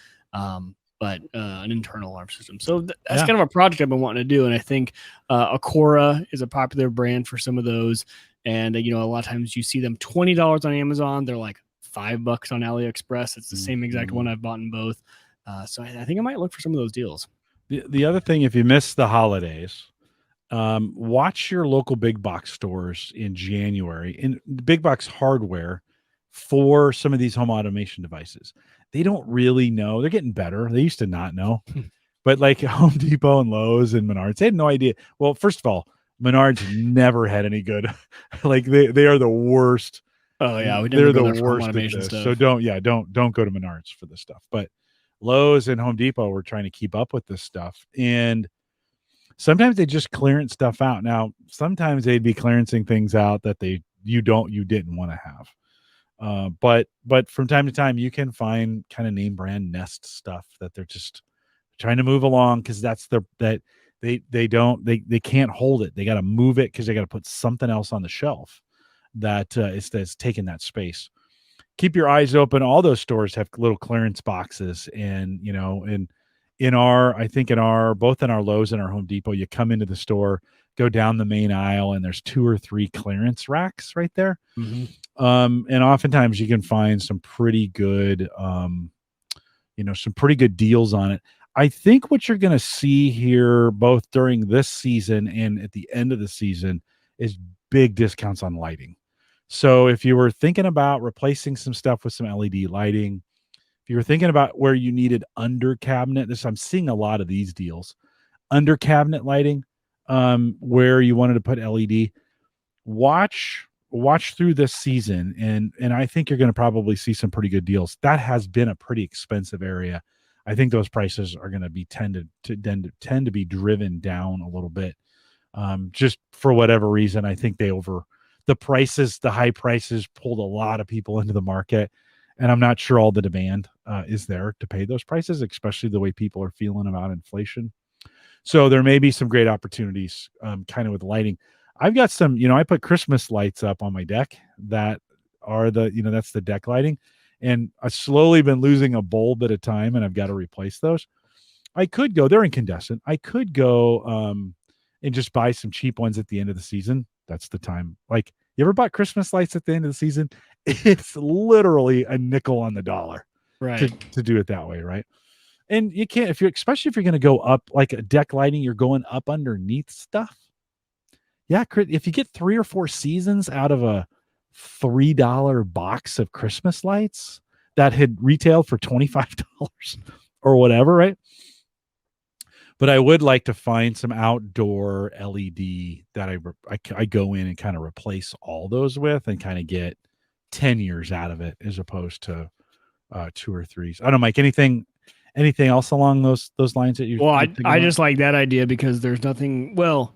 But an internal alarm system. So that's kind of a project I've been wanting to do. And I think Acora is a popular brand for some of those. And, a lot of times you see them $20 on Amazon. They're like $5 on AliExpress. It's the same exact one I've bought in both. So I think I might look for some of those deals. The other thing, if you miss the holidays, watch your local big box stores in January in big box hardware for some of these home automation devices. They don't really know. They're getting better. They used to not know. But like Home Depot and Lowe's and Menards, they had no idea. Well, first of all, Menards never had any good. Like they are the worst. Oh yeah, they're the worst at this. Stuff. So don't go to Menards for this stuff. But Lowe's and Home Depot were trying to keep up with this stuff, and sometimes they just clearance stuff out. Now, sometimes they'd be clearancing things out that you didn't want to have. But from time to time you can find kind of name brand Nest stuff that they're just trying to move along because they can't hold it. They got to move it because they got to put something else on the shelf that's taking that space. Keep your eyes open. All those stores have little clearance boxes, and both in our Lowe's and our Home Depot, you come into the store, go down the main aisle, and there's 2 or 3 clearance racks right there. Mm-hmm. And oftentimes you can find some pretty good, some pretty good deals on it. I think what you're going to see here, both during this season and at the end of the season, is big discounts on lighting. So if you were thinking about replacing some stuff with some LED lighting, if you were thinking about where you needed under cabinet, I'm seeing a lot of these deals, under cabinet lighting, where you wanted to put LED, watch through this season. And I think you're going to probably see some pretty good deals. That has been a pretty expensive area. I think those prices are going to be tend to be driven down a little bit. Just for whatever reason, I think the high prices pulled a lot of people into the market. And I'm not sure all the demand is there to pay those prices, especially the way people are feeling about inflation. So there may be some great opportunities kind of with lighting. I've got some, I put Christmas lights up on my deck that are that's the deck lighting. And I've slowly been losing a bulb at a time, and I've got to replace those. I could go. They're incandescent. I could go and just buy some cheap ones at the end of the season. That's the time. Like, you ever bought Christmas lights at the end of the season? It's literally a nickel on the dollar to Right. do it that way, right? And you can't, especially if you're going to go up like a deck lighting, you're going up underneath stuff. Yeah, if you get 3 or 4 seasons out of a $3 box of Christmas lights that had retailed for $25 or whatever, right? But I would like to find some outdoor LED that I go in and kind of replace all those with, and kind of get 10 years out of it, as opposed to 2 or 3. I don't know, Mike, anything else along those lines that Well, you're thinking I about? just like that idea because there's nothing. Well,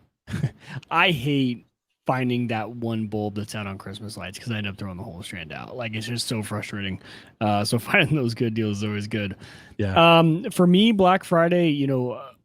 I hate finding that one bulb that's out on Christmas lights because I end up throwing the whole strand out. Like, it's just so frustrating. So finding those good deals is always good. Yeah. For me, Black Friday,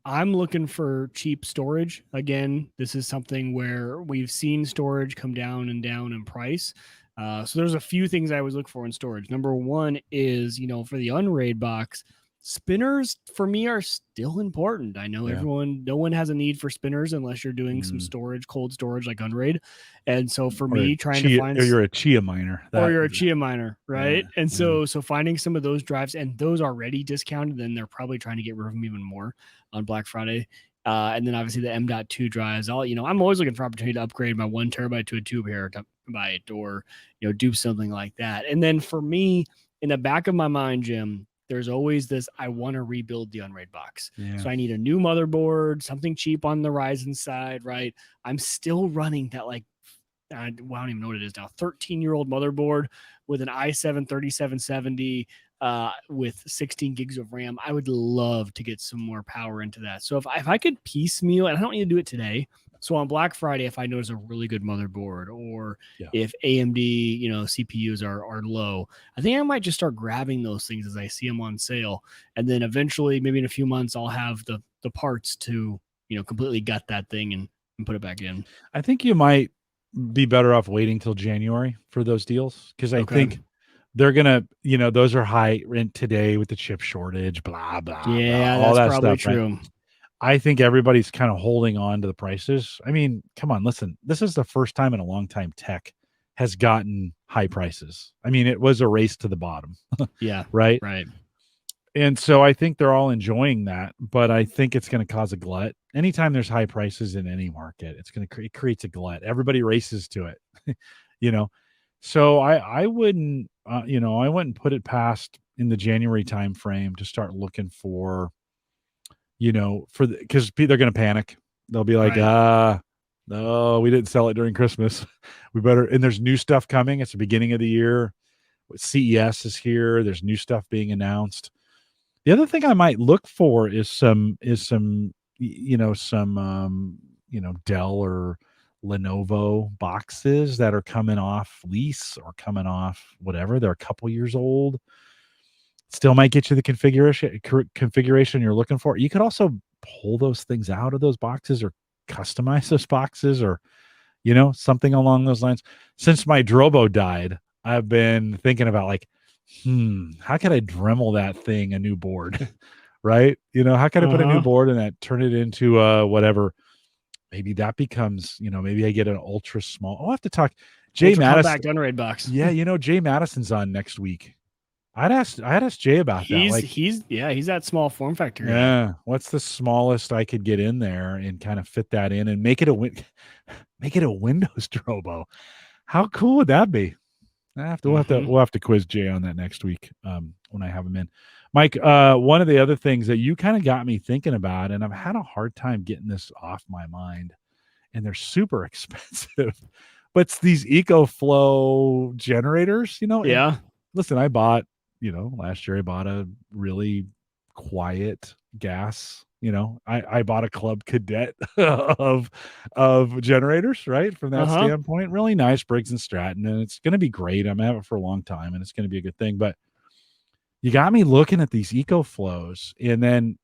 I'm looking for cheap storage. Again, this is something where we've seen storage come down in price. So there's a few things I always look for in storage. Number one is, for the Unraid box, spinners for me are still important. I know no one has a need for spinners unless you're doing some storage, cold storage like Unraid. And so for me, trying to find, or you're a Chia miner, or you're a Chia miner, right? Yeah, and so finding some of those drives, and those already discounted, then they're probably trying to get rid of them even more on Black Friday. And then obviously the M.2 drives. I'm always looking for opportunity to upgrade my 1 terabyte to a 2 terabyte, or do something like that. And then for me, in the back of my mind, Jim, there's always this, I want to rebuild the Unraid box. Yeah. So I need a new motherboard, something cheap on the Ryzen side, right? I'm still running that, like, I don't even know what it is now, 13-year-old motherboard with an i7 3770 with 16 gigs of RAM. I would love to get some more power into that. So if I could piecemeal, and I don't need to do it today. So on Black Friday, if I notice a really good motherboard, or if AMD, CPUs are low, I think I might just start grabbing those things as I see them on sale. And then eventually, maybe in a few months, I'll have the parts to, completely gut that thing and put it back in. I think you might be better off waiting till January for those deals, because I think they're gonna, those are high rent today with the chip shortage, blah blah. Yeah, blah, all that's that probably stuff, true. Right? I think everybody's kind of holding on to the prices. I mean, come on, listen. This is the first time in a long time tech has gotten high prices. I mean, it was a race to the bottom. Yeah. Right. And so I think they're all enjoying that, but I think it's going to cause a glut. Anytime there's high prices in any market, it creates a glut. Everybody races to it, So I wouldn't, I wouldn't put it past in the January timeframe to start looking for, because they're going to panic. They'll be like, no, we didn't sell it during Christmas. We better, and there's new stuff coming. It's the beginning of the year. CES is here. There's new stuff being announced. The other thing I might look for is some Dell or Lenovo boxes that are coming off lease or coming off whatever. They're a couple years old. Still might get you the configuration you're looking for. You could also pull those things out of those boxes, or customize those boxes, or something along those lines. Since my Drobo died, I've been thinking about, like, how can I Dremel that thing a new board? Right? How can I put a new board in that, turn it into whatever? Maybe that becomes, maybe I get an ultra small. I'll have to talk. Jay Madison, Unraid box. Yeah, Jay Madison's on next week. I'd ask Jay about that. Like, he's that small form factor. Yeah. What's the smallest I could get in there and kind of fit that in and make it a Windows Drobo? How cool would that be? We'll have to quiz Jay on that next week when I have him in. Mike, one of the other things that you kind of got me thinking about, and I've had a hard time getting this off my mind, and they're super expensive, but it's these EcoFlow generators, Yeah. And listen, I bought, last year I bought a really quiet gas. I bought a Club Cadet of generators, right? From that standpoint, really nice Briggs and Stratton, and it's going to be great. I'm gonna have it for a long time, and it's going to be a good thing. But you got me looking at these EcoFlows, and then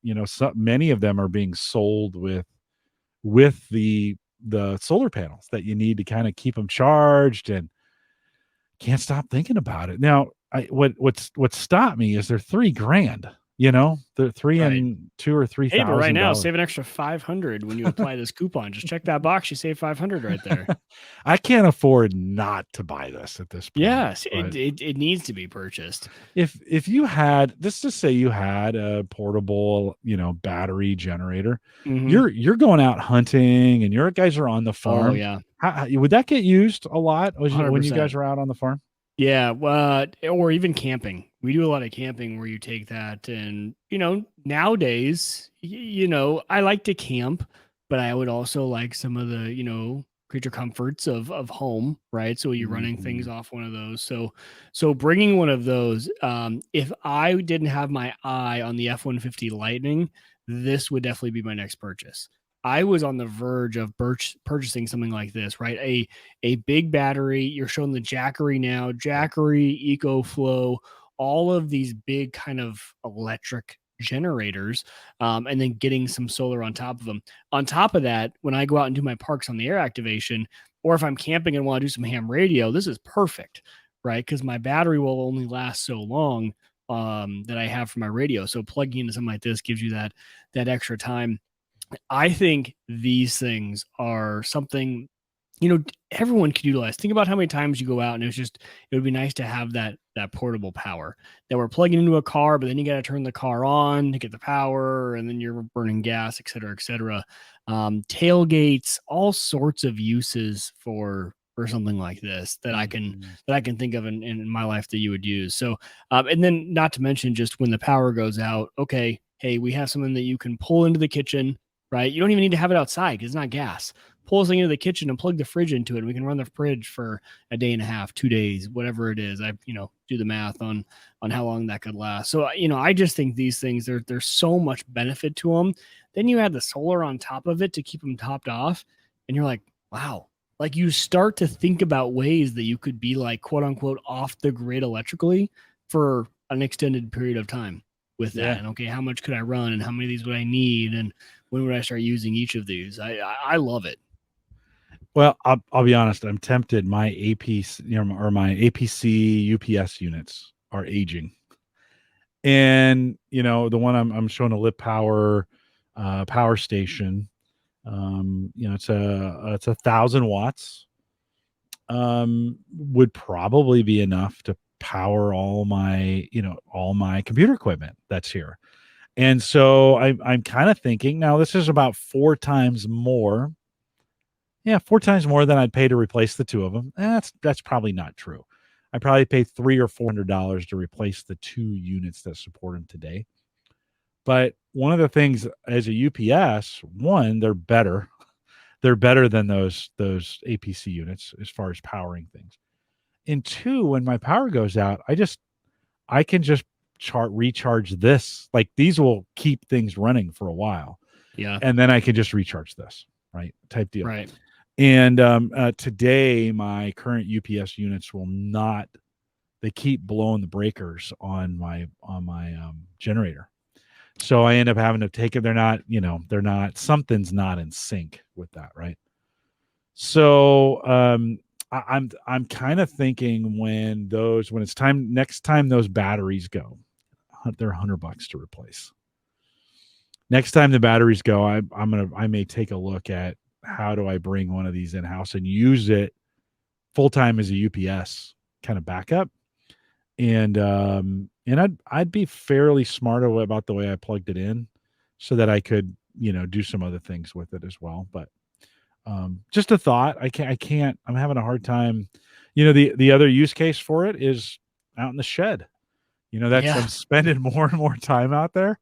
many of them are being sold with the solar panels that you need to kind of keep them charged, and can't stop thinking about it. Now, what stopped me is they're $3,000. they're three Right. and $2,000 or Hey, but right now, $3,000. save an extra 500 when you apply this coupon. Just check that box. You save 500 right there. I can't afford not to buy this at this point. Yes, But it needs to be purchased. if you had, let's just say you had a portable, battery generator, Mhm. you're going out hunting and your guys are on the Oh, farm. yeah. Would that get used a lot when you guys 100%. are out on the farm? Yeah, or even camping. We do a lot of camping where you take that and, nowadays, I like to camp, but I would also like some of the, creature comforts of home, right? So you're running things Mhm. off one of those. So bringing one of those, if I didn't have my eye on the F-150 Lightning, this would definitely be my next purchase. I was on the verge of purchasing something like this, right? A big battery. You're showing the Jackery now, Jackery, EcoFlow, all of these big kind of electric generators, and then getting some solar on top of them. On top of that, when I go out and do my parks on the air activation, or if I'm camping and want to do some ham radio, this is perfect, right? Because my battery will only last so long that I have for my radio. So plugging into something like this gives you that extra time. I think these things are something, everyone could utilize. Think about how many times you go out and it would be nice to have that portable power that we're plugging into a car, but then you got to turn the car on to get the power, and then you're burning gas, et cetera, et cetera. Tailgates, all sorts of uses for something like this that Mhm. I can think of in my life that you would use. So, and then not to mention just when the power goes out, okay, hey, we have something that you can pull into the kitchen, right? You don't even need to have it outside because it's not gas. Pull something into the kitchen and plug the fridge into it. And we can run the fridge for a day and a half, 2 days, whatever it is. I, do the math on how long that could last. So, I just think these things, there's so much benefit to them. Then you add the solar on top of it to keep them topped off. And you're like, wow, like you start to think about ways that you could be like, quote unquote, off the grid electrically for an extended period of time with that. Yeah. And okay, how much could I run and how many of these would I need? And when would I start using each of these? I love it. Well, I'll be honest. I'm tempted. My APC, or my APC UPS units are aging, and the one I'm showing a Lip Power power station. It's 1,000 watts. Would probably be enough to power all my computer equipment that's here. And so I'm kind of thinking now this is about 4 times more. Yeah, 4 times more than I'd pay to replace the two of them. That's probably not true. I probably pay $300 or $400 to replace the 2 units that support them today. But one of the things as a UPS, one, they're better. They're better than those APC units as far as powering things. And two, when my power goes out, I can just recharge this. Like these will keep things running for a while, Yeah. and then I can just recharge this, right? Type deal. Right. And today, my current UPS units will not. They keep blowing the breakers on my generator, so I end up having to take it. They're not. They're not. Something's not in sync with that, right? So I'm kind of thinking when it's time next time those batteries go, they're $100 to replace. Next time the batteries go, I may take a look at how do I bring one of these in house and use it full time as a UPS kind of backup, and I'd be fairly smart about the way I plugged it in, so that I could do some other things with it as well. But just a thought. I can't. I'm having a hard time. The other use case for it is out in the shed. That's Yeah. I'm spending more and more time out there.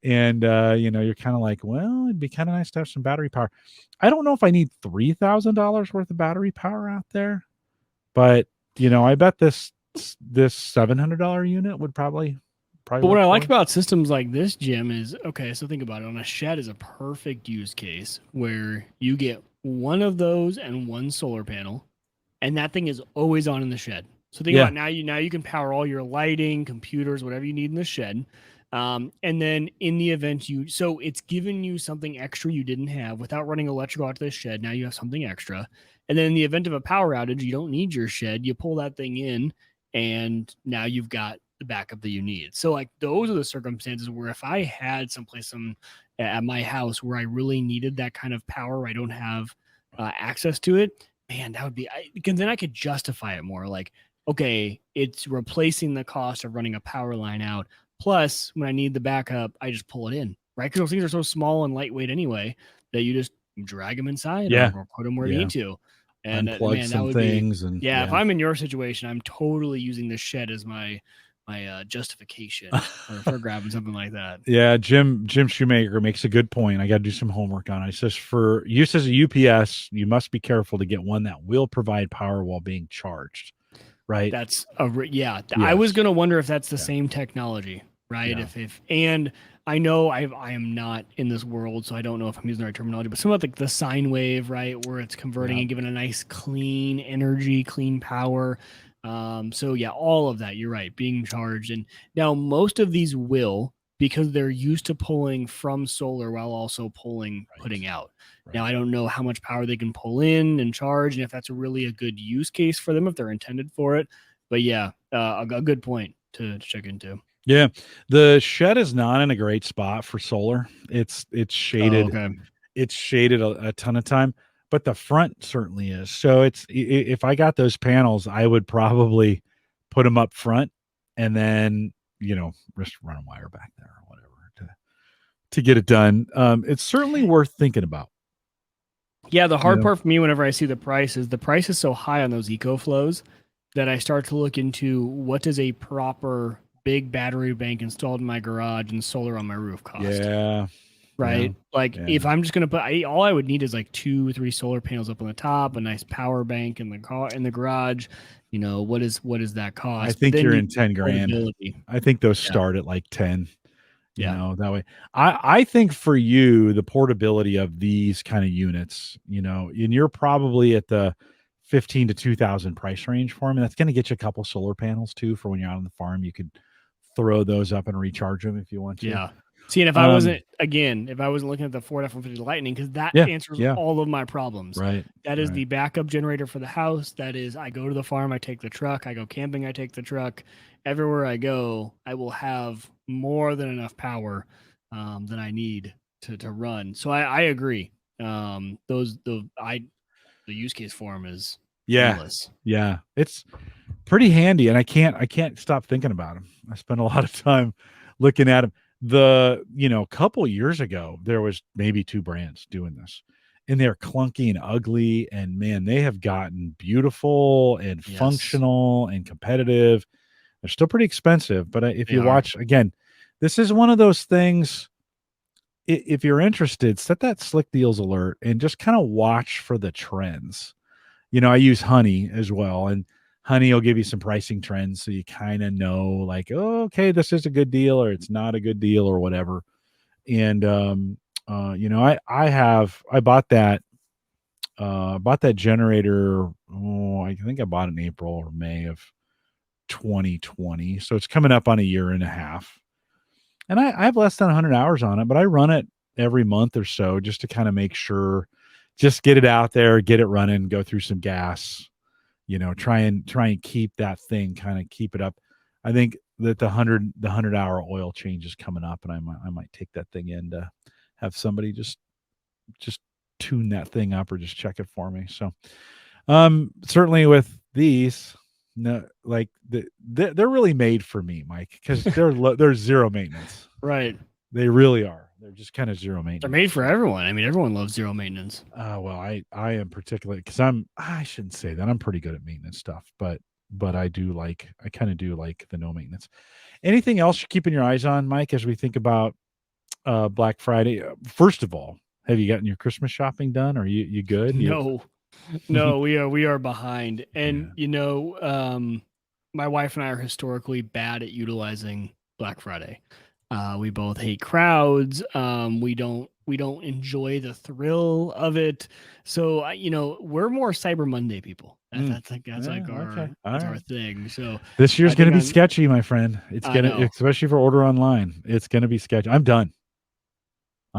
And you're kind of like, well, it'd be kind of nice to have some battery power. I don't know if I need $3,000 worth of battery power out there, but I bet this $700 unit would probably But what work I for like it. about systems like this, Jim, is okay. So think about it. On a shed is a perfect use case where you get one of those and one solar panel, and that thing is always on in the shed. So think Yeah. about now you can power all your lighting, computers, whatever you need in the shed. And then in the event so it's given you something extra you didn't have without running electrical out to the shed. Now you have something extra. And then in the event of a power outage, you don't need your shed. You pull that thing in, and now you've got the backup that you need. So like those are the circumstances where if I had someplace at my house where I really needed that kind of power, where I don't have access to it, man, that would be, because then I could justify it more. Like, okay, it's replacing the cost of running a power line out. Plus, when I need the backup, I just pull it in, right? Because those things are so small and lightweight anyway that you just drag them inside or put them where you need to. And unplug man, that some would things. be, And if I'm in your situation, I'm totally using the shed as my justification for grabbing something like that. Yeah, Jim Shoemaker makes a good point. I got to do some homework on it. He says for use as a UPS, you must be careful to get one that will provide power while being charged. Right. That's I was gonna wonder if that's the same technology, right? Yeah. If and I know I am not in this world, so I don't know if I'm using the right terminology, but some of like the sine wave, right, where it's converting and giving a nice clean energy, clean power. So yeah, all of that, you're right, being charged. And now most of these will, because they're used to pulling from solar while also putting out. Right. Now I don't know how much power they can pull in and charge, and if that's really a good use case for them, if they're intended for it. But yeah, a good point to check into. Yeah, the shed is not in a great spot for solar. It's shaded. Oh, okay. It's shaded a ton of time, but the front certainly is. So if I got those panels, I would probably put them up front, and then just run a wire back there or whatever to get it done. It's certainly worth thinking about. Yeah, the hard part for me whenever I see the price is so high on those EcoFlows that I start to look into what does a proper big battery bank installed in my garage and solar on my roof cost. Yeah. Right. Yeah. Like if I'm just going to put, all I would need is like 2-3 solar panels up on the top, a nice power bank in the garage. What is that cost? I think you're in 10 grand. I think those start at like 10. That way. I think for you, the portability of these kind of units, and you're probably at the 15 to 2,000 price range for them. And that's going to get you a couple solar panels too, for when you're out on the farm. You could throw those up and recharge them if you want to. Yeah. See, and if I wasn't looking at the Ford F-150 Lightning, because that answers all of my problems. Right. That is the backup generator for the house. That is, I go to the farm, I take the truck. I go camping, I take the truck. Everywhere I go, I will have more than enough power that I need to run. So I agree. The use case for them is endless. Yeah, it's pretty handy, and I can't stop thinking about them. I spend a lot of time looking at them. Couple years ago, there was maybe 2 brands doing this, and they're clunky and ugly. And man, they have gotten beautiful and functional and competitive. They're still pretty expensive, but if you watch again, this is one of those things. If you're interested, set that Slickdeal alert and just kind of watch for the trends. I use Honey as well, and Honey will give you some pricing trends, so you kind of know, like, oh, okay, this is a good deal or it's not a good deal or whatever. And I bought that generator. Oh, I think I bought it in April or May of 2020, so it's coming up on a year and a half. And I have less than 100 hours on it, but I run it every month or so just to kind of make sure, just get it out there, get it running, go through some gas. Try and keep that thing, kind of keep it up. I think that the 100-hour oil change is coming up, and I might take that thing in to have somebody just tune that thing up or just check it for me. So, certainly with these, like they're really made for me, Mike, because they're zero maintenance. Right. They really are. They're just kind of zero maintenance. They're made for everyone. I mean, everyone loves zero maintenance. Well, I am particularly, because I shouldn't say that. I'm pretty good at maintenance stuff, but I kind of do like the no maintenance. Anything else you're keeping your eyes on, Mike, as we think about Black Friday? First of all, have you gotten your Christmas shopping done? Are you good? No, we are behind. And my wife and I are historically bad at utilizing Black Friday. We both hate crowds. We don't enjoy the thrill of it. So we're more Cyber Monday people. That's our thing. So this year's going to be sketchy, my friend. It's going to, especially for order online. It's going to be sketchy. I'm done.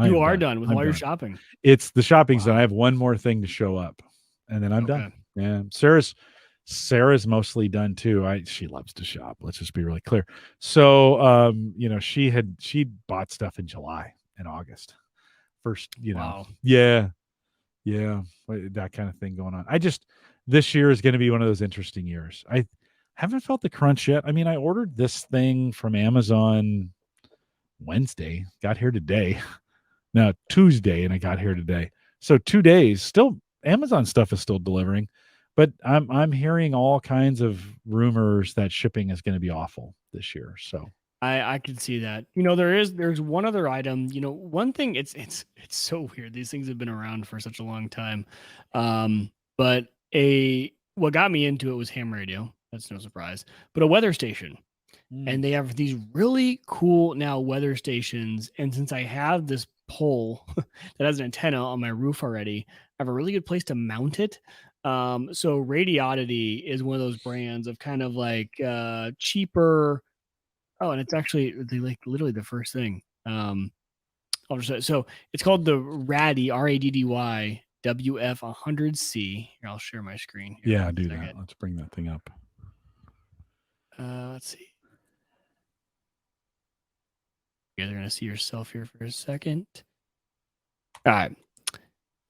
You are done with all your shopping. It's the shopping's done. I have one more thing to show up, and then I'm done. Yeah, Sarah's Sarah's mostly done too. She loves to shop. Let's just be really clear. So, she bought stuff in July and August. First, Wow. yeah, that kind of thing going on. This year is going to be one of those interesting years. I haven't felt the crunch yet. I mean, I ordered this thing from Amazon Wednesday, got here today. No, Tuesday, and I got here today. So 2 days. Still, Amazon stuff is still delivering, but I'm hearing all kinds of rumors that shipping is going to be awful this year. So I can see that. There's one other item. One thing. It's so weird. These things have been around for such a long time. But what got me into it was ham radio. That's no surprise. But a weather station. And they have these really cool now weather stations. And since I have this pole that has an antenna on my roof already, I have a really good place to mount it. So Radiodity is one of those brands of kind of like cheaper. Oh, and it's actually like literally the first thing. I'll just so it's called the Raddy RADDY WF100C. Here, I'll share my screen. Yeah, do that. Let's bring that thing up. Let's see. You guys are gonna see yourself here for a second. All right.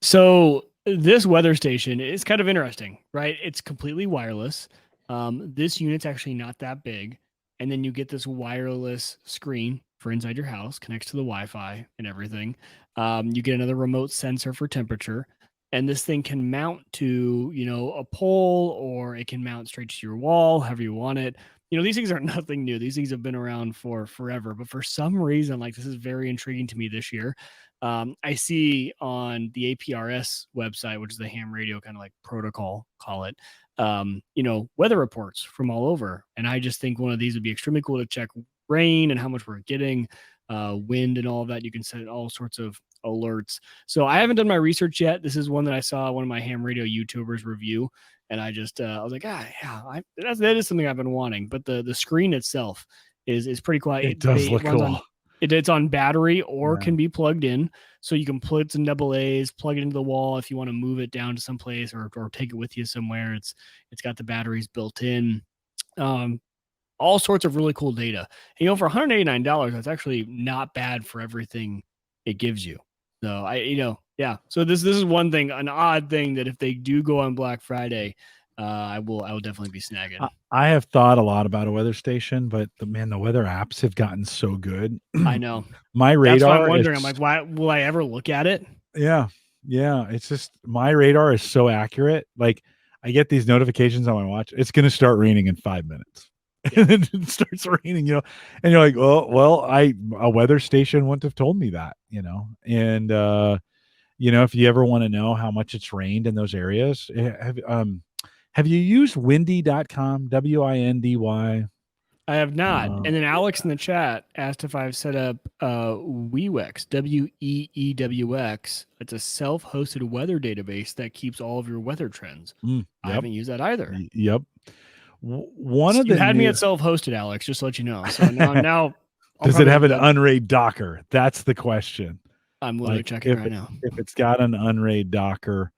So this weather station is kind of interesting, right? It's completely wireless. This unit's actually not that big. And then you get this wireless screen for inside your house, connects to the Wi-Fi and everything. You get another remote sensor for temperature. And this thing can mount to, a pole, or it can mount straight to your wall, however you want it. These things are nothing new. These things have been around for forever. But for some reason, like, this is very intriguing to me this year. I see on the APRS website, which is the ham radio kind of like protocol, call it, weather reports from all over. And I just think one of these would be extremely cool to check rain and how much we're getting, wind and all of that. You can set all sorts of alerts. So I haven't done my research yet. This is one that I saw one of my ham radio YouTubers review. And I just, I was like, yeah, that is something I've been wanting. But the screen itself is pretty cool. It does look cool. It's on battery or can be plugged in. So you can put some double A's, plug it into the wall if you want to move it down to some place or take it with you somewhere. It's got the batteries built in. All sorts of really cool data. For $189, that's actually not bad for everything it gives you. So yeah. So this is one thing, an odd thing that if they do go on Black Friday, I will definitely be snagging. I have thought a lot about a weather station, but the weather apps have gotten so good. I know. My radar. That's what I'm wondering. I'm like, why will I ever look at it? Yeah. It's just my radar is so accurate. Like, I get these notifications on my watch. It's going to start raining in 5 minutes. Yeah. And then it starts raining, and you're like, well, a weather station wouldn't have told me that, and if you ever want to know how much it's rained in those areas, have you used windy.com, WINDY? I have not. And then Alex in the chat asked if I've set up Weewex, WEEWX. It's a self-hosted weather database that keeps all of your weather trends. Yep. I haven't used that either. Yep. You had me at self-hosted, Alex, just to let you know. So now does it have an unraid Docker? That's the question. I'm literally checking right now. If it's got an unraid Docker.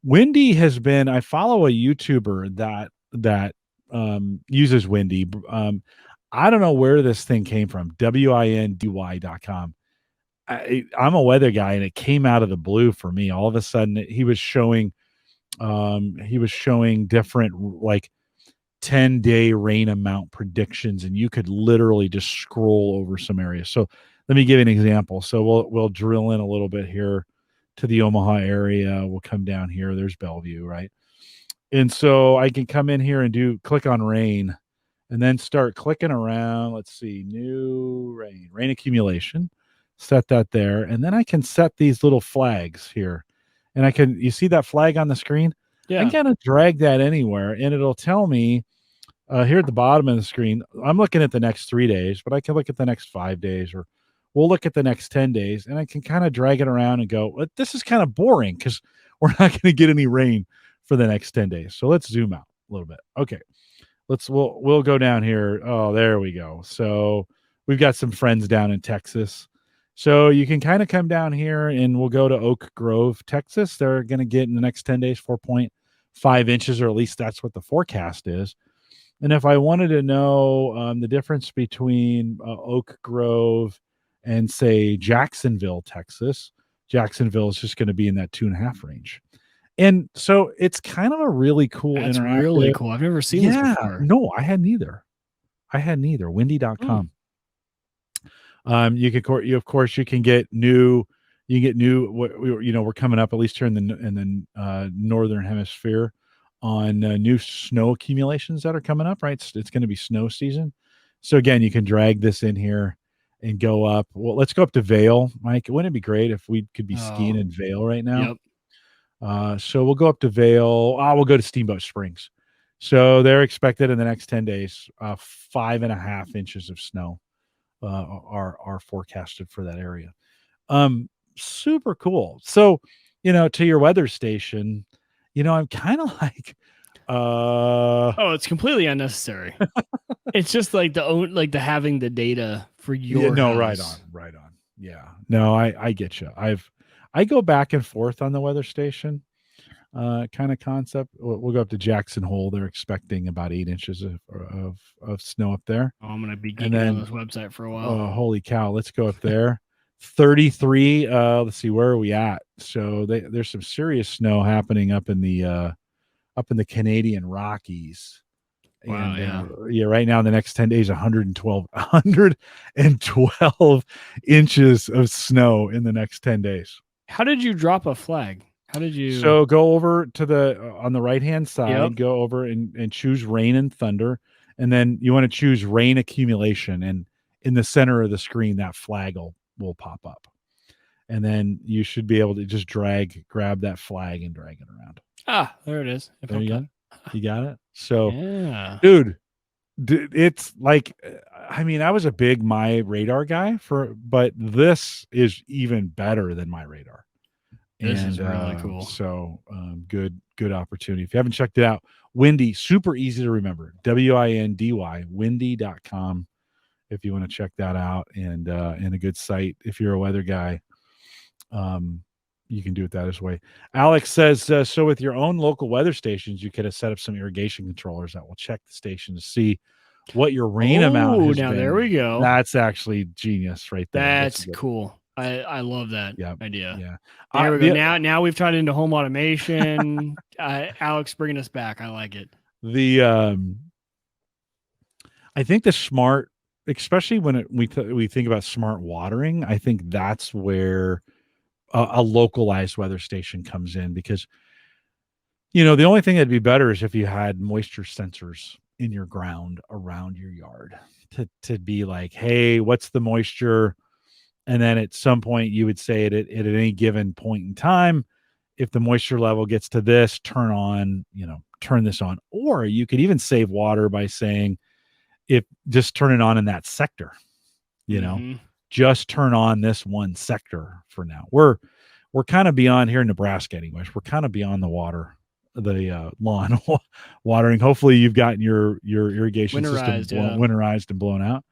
Windy has been, I follow a YouTuber that uses Windy. I don't know where this thing came from. WINDY.com. I'm a weather guy, and it came out of the blue for me. All of a sudden, he was showing different, like, 10-day rain amount predictions, and you could literally just scroll over some areas. So let me give you an example. So we'll drill in a little bit here to the Omaha area. We'll come down here. There's Bellevue, right? And so I can come in here and click on rain, and then start clicking around. Let's see, new rain accumulation. Set that there, and then I can set these little flags here. And you see that flag on the screen? Yeah. I can kind of drag that anywhere, and it'll tell me here at the bottom of the screen. I'm looking at the next 3 days, but I can look at the next 5 days, or we'll look at the next 10 days, and I can kind of drag it around and go, well, this is kind of boring because we're not going to get any rain for the next 10 days. So let's zoom out a little bit. Okay. We'll go down here. Oh, there we go. So we've got some friends down in Texas. So you can kind of come down here, and we'll go to Oak Grove, Texas. They're going to get in the next 10 days 4.5 5 inches, or at least that's what the forecast is. And if I wanted to know the difference between Oak Grove and, say, Jacksonville, Texas, Jacksonville is just going to be in that 2.5 range. And so it's kind of a really cool That's really interactive. cool. I've never seen this Yeah, before. no, I had neither. Windy.com. You of course you can get new. You get new. We're coming up, at least here in the northern hemisphere, on new snow accumulations that are coming up. Right, it's going to be snow season. So again, you can drag this in here and go up. Well, let's go up to Vail, Mike. Wouldn't it be great if we could be skiing in Vail right now? Yep. So we'll go up to Vail. We'll go to Steamboat Springs. So they're expected in the next 10 days, 5.5 inches of snow are forecasted for that area. Super cool. So, to your weather station, I'm kind of like, it's completely unnecessary. It's just like the having the data for your house. right on. Yeah, no, I get you. I go back and forth on the weather station kind of concept. We'll go up to Jackson Hole. They're expecting about 8 inches of snow up there. Oh, I'm gonna be And geeking then, on this website for a while. holy cow, let's go up there. 33. Let's see, where are we at? So there's some serious snow happening up in the Canadian Rockies. Wow, And right now in the next 10 days, 112 inches of snow in the next 10 days. How did you drop a flag? How did you? So go over to the on the right hand side, Yep. go over and choose rain and thunder. And then you want to choose rain accumulation. And in the center of the screen, that flag will pop up. And then you should be able to just grab that flag and drag it around. There it is. There you go. You got it. So, yeah. dude, it's like, I was a big My Radar guy but this is even better than My Radar. This is really cool. So good opportunity. If you haven't checked it out, Windy, super easy to remember. WINDY, windy.com. If you want to check that out, and a good site. If you're a weather guy, you can do it that way. Alex says, so with your own local weather stations, you could have set up some irrigation controllers that will check the station to see what your rain amount has been. There we go. That's actually genius right there. That's cool. I love that idea. Yeah. There we go. Now we've tied into home automation. Alex bringing us back. I like it. I think the smart, especially when we think about smart watering, I think that's where a localized weather station comes in, because the only thing that'd be better is if you had moisture sensors in your ground around your yard to be like, hey, what's the moisture? And then at some point you would say at any given point in time, if the moisture level gets to this, turn this on. Or you could even save water by saying, if just turn it on in that sector, just turn on this one sector for now. We're kind of beyond here in Nebraska anyways. We're kind of beyond the lawn watering. Hopefully you've gotten your irrigation system winterized and blown out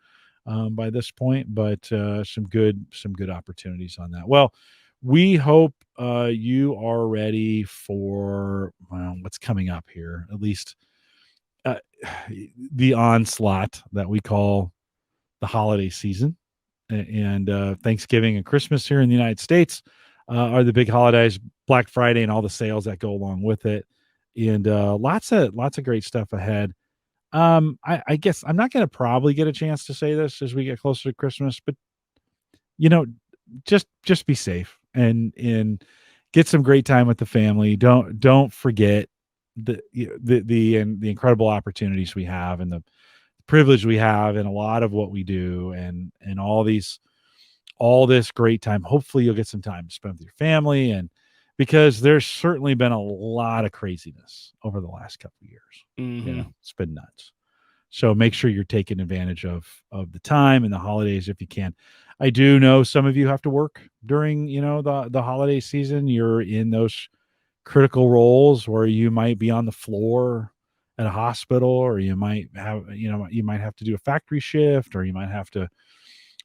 by this point, but some good opportunities on that. Well, we hope you are ready for what's coming up here, at least the onslaught that we call the holiday season. And Thanksgiving and Christmas here in the United States are the big holidays, Black Friday and all the sales that go along with it, and lots of great stuff ahead. I guess I'm not going to probably get a chance to say this as we get closer to Christmas, but just be safe and get some great time with the family. Don't forget the incredible opportunities we have and the privilege we have in a lot of what we do, and all this great time. Hopefully you'll get some time to spend with your family, and because there's certainly been a lot of craziness over the last couple of years. Mm-hmm. It's been nuts. So make sure you're taking advantage of the time and the holidays if you can. I do know some of you have to work during, the holiday season. You're in those critical roles where you might be on the floor at a hospital, or you might have, you might have to do a factory shift, or you might have to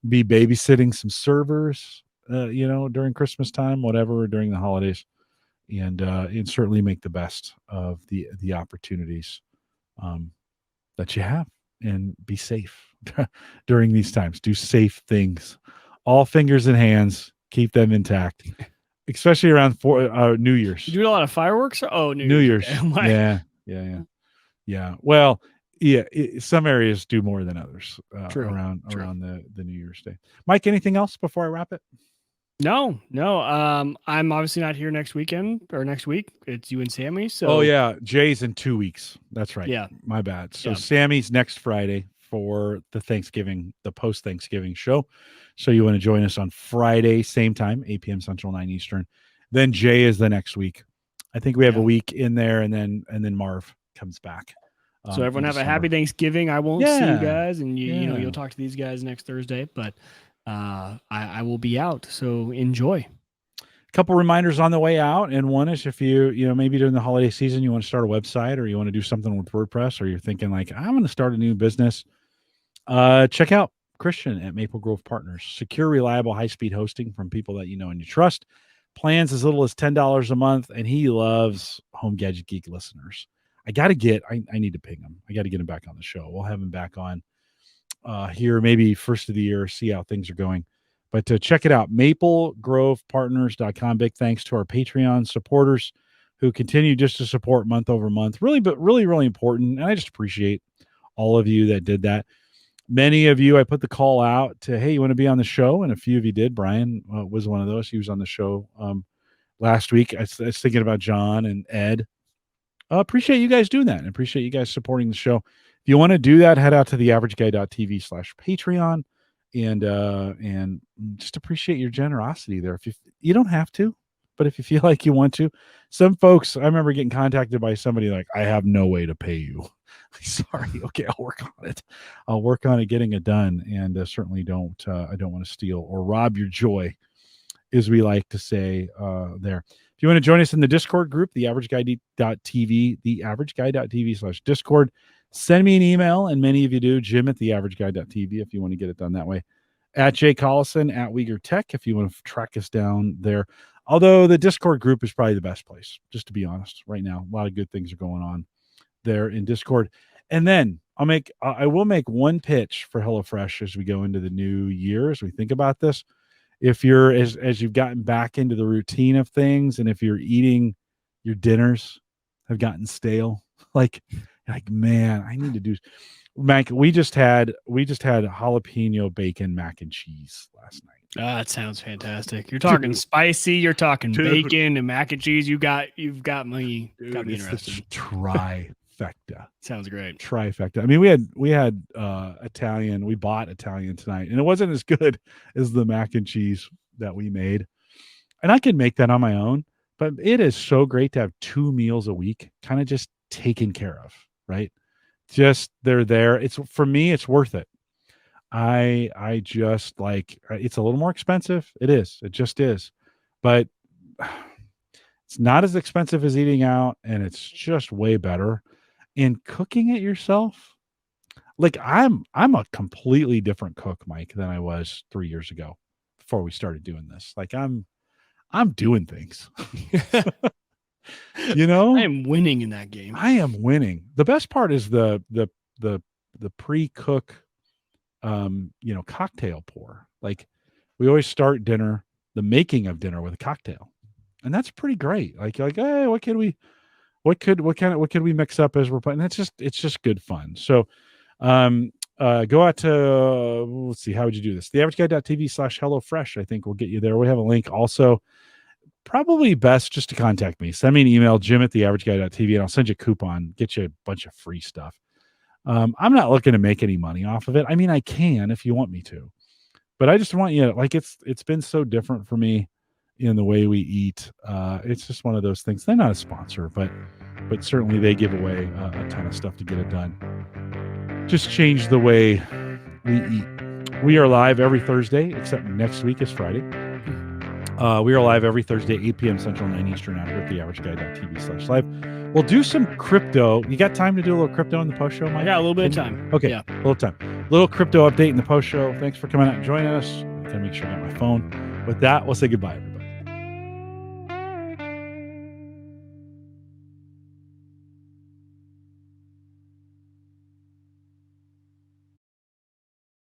be babysitting some servers, during Christmas time, whatever, during the holidays. and certainly make the best of the opportunities that you have, and be safe during these times. Do safe things. All fingers and hands, keep them intact, especially around New Year's. You doing a lot of fireworks? New Year's. Okay. Yeah. Well, yeah, some areas do more than others around the New Year's Day. Mike, anything else before I wrap it? No. I'm obviously not here next weekend or next week. It's you and Sammy. So Jay's in 2 weeks. That's right. Yeah, my bad. So Sammy's next Friday for the post Thanksgiving show. So you want to join us on Friday, same time, 8 p.m. Central, 9 Eastern. Then Jay is the next week. I think we have a week in there, and then Marv comes back. So everyone have a happy Thanksgiving. I won't see you guys, and you'll talk to these guys next Thursday, but I will be out. So enjoy. A couple reminders on the way out, and one is if you maybe during the holiday season you want to start a website, or you want to do something with WordPress, or you're thinking like, I'm going to start a new business. Check out Christian at Maple Grove Partners. Secure, reliable, high-speed hosting from people that you know and you trust. Plans as little as $10 a month, and he loves Home Gadget Geek listeners. I need to ping him. I got to get him back on the show. We'll have him back on here maybe first of the year, see how things are going. But check it out, maplegrovepartners.com. Big thanks to our Patreon supporters who continue just to support month over month. Really important. And I just appreciate all of you that did that. Many of you, I put the call out to, hey, you want to be on the show? And a few of you did. Brian was one of those. He was on the show last week. I was thinking about John and Ed. Appreciate you guys doing that, and appreciate you guys supporting the show. If you want to do that, head out to theaverageguy.tv/Patreon and just appreciate your generosity there. If you don't have to, but if you feel like you want to. Some folks, I remember getting contacted by somebody like, I have no way to pay you. Sorry. Okay, I'll work on it. I'll work on it, getting it done, and certainly I don't want to steal or rob your joy, as we like to say there. If you want to join us in the Discord group, theaverageguy.tv, theaverageguy.tv/Discord, send me an email, and many of you do, Jim at theaverageguy.tv, if you want to get it done that way. At Jay Collison, at Wieger Tech, if you want to track us down there. Although the Discord group is probably the best place, just to be honest, right now. A lot of good things are going on there in Discord. And then I will make one pitch for HelloFresh as we go into the new year, as we think about this. If you're as you've gotten back into the routine of things, and if you're eating, your dinners have gotten stale, like man, I need to do. Mike, we just had jalapeno bacon mac and cheese last night. That sounds fantastic. You're talking spicy. You're talking bacon and mac and cheese. You've got me interested. Trifecta. Sounds great. Trifecta. I mean, we had Italian. We bought Italian tonight, and it wasn't as good as the mac and cheese that we made. And I can make that on my own, but it is so great to have 2 meals a week, kind of just taken care of, right? Just they're there. For me, it's worth it. I just like, it's a little more expensive. It is. It just is. But it's not as expensive as eating out, and it's just way better. And cooking it yourself, like I'm a completely different cook, Mike, than I was 3 years ago before we started doing this. Like I'm doing things. I am winning in that game. I am winning. The best part is the pre-cook cocktail pour. Like we always start dinner, the making of dinner, with a cocktail. And that's pretty great. Like, hey, what could we mix up as we're playing? It's just good fun. So go out to, let's see, how would you do this? theaverageguy.tv/HelloFresh, I think will get you there. We have a link also. Probably best just to contact me. Send me an email, Jim at theaverageguy.tv, and I'll send you a coupon, get you a bunch of free stuff. I'm not looking to make any money off of it. I mean, I can if you want me to, but I just want you to, like, it's been so different for me in the way we eat. It's just one of those things. They're not a sponsor, but certainly they give away a ton of stuff to get it done. Just change the way we eat. We are live every Thursday, except next week is Friday. We are live every Thursday, 8 p.m. Central, 9 Eastern, out here at theaverageguy.tv/live. We'll do some crypto. You got time to do a little crypto in the post show, Mike? Yeah, a little bit of time. Okay, yeah. A little time. Little crypto update in the post show. Thanks for coming out and joining us. I'm going to make sure I got my phone. With that, we'll say goodbye, everybody.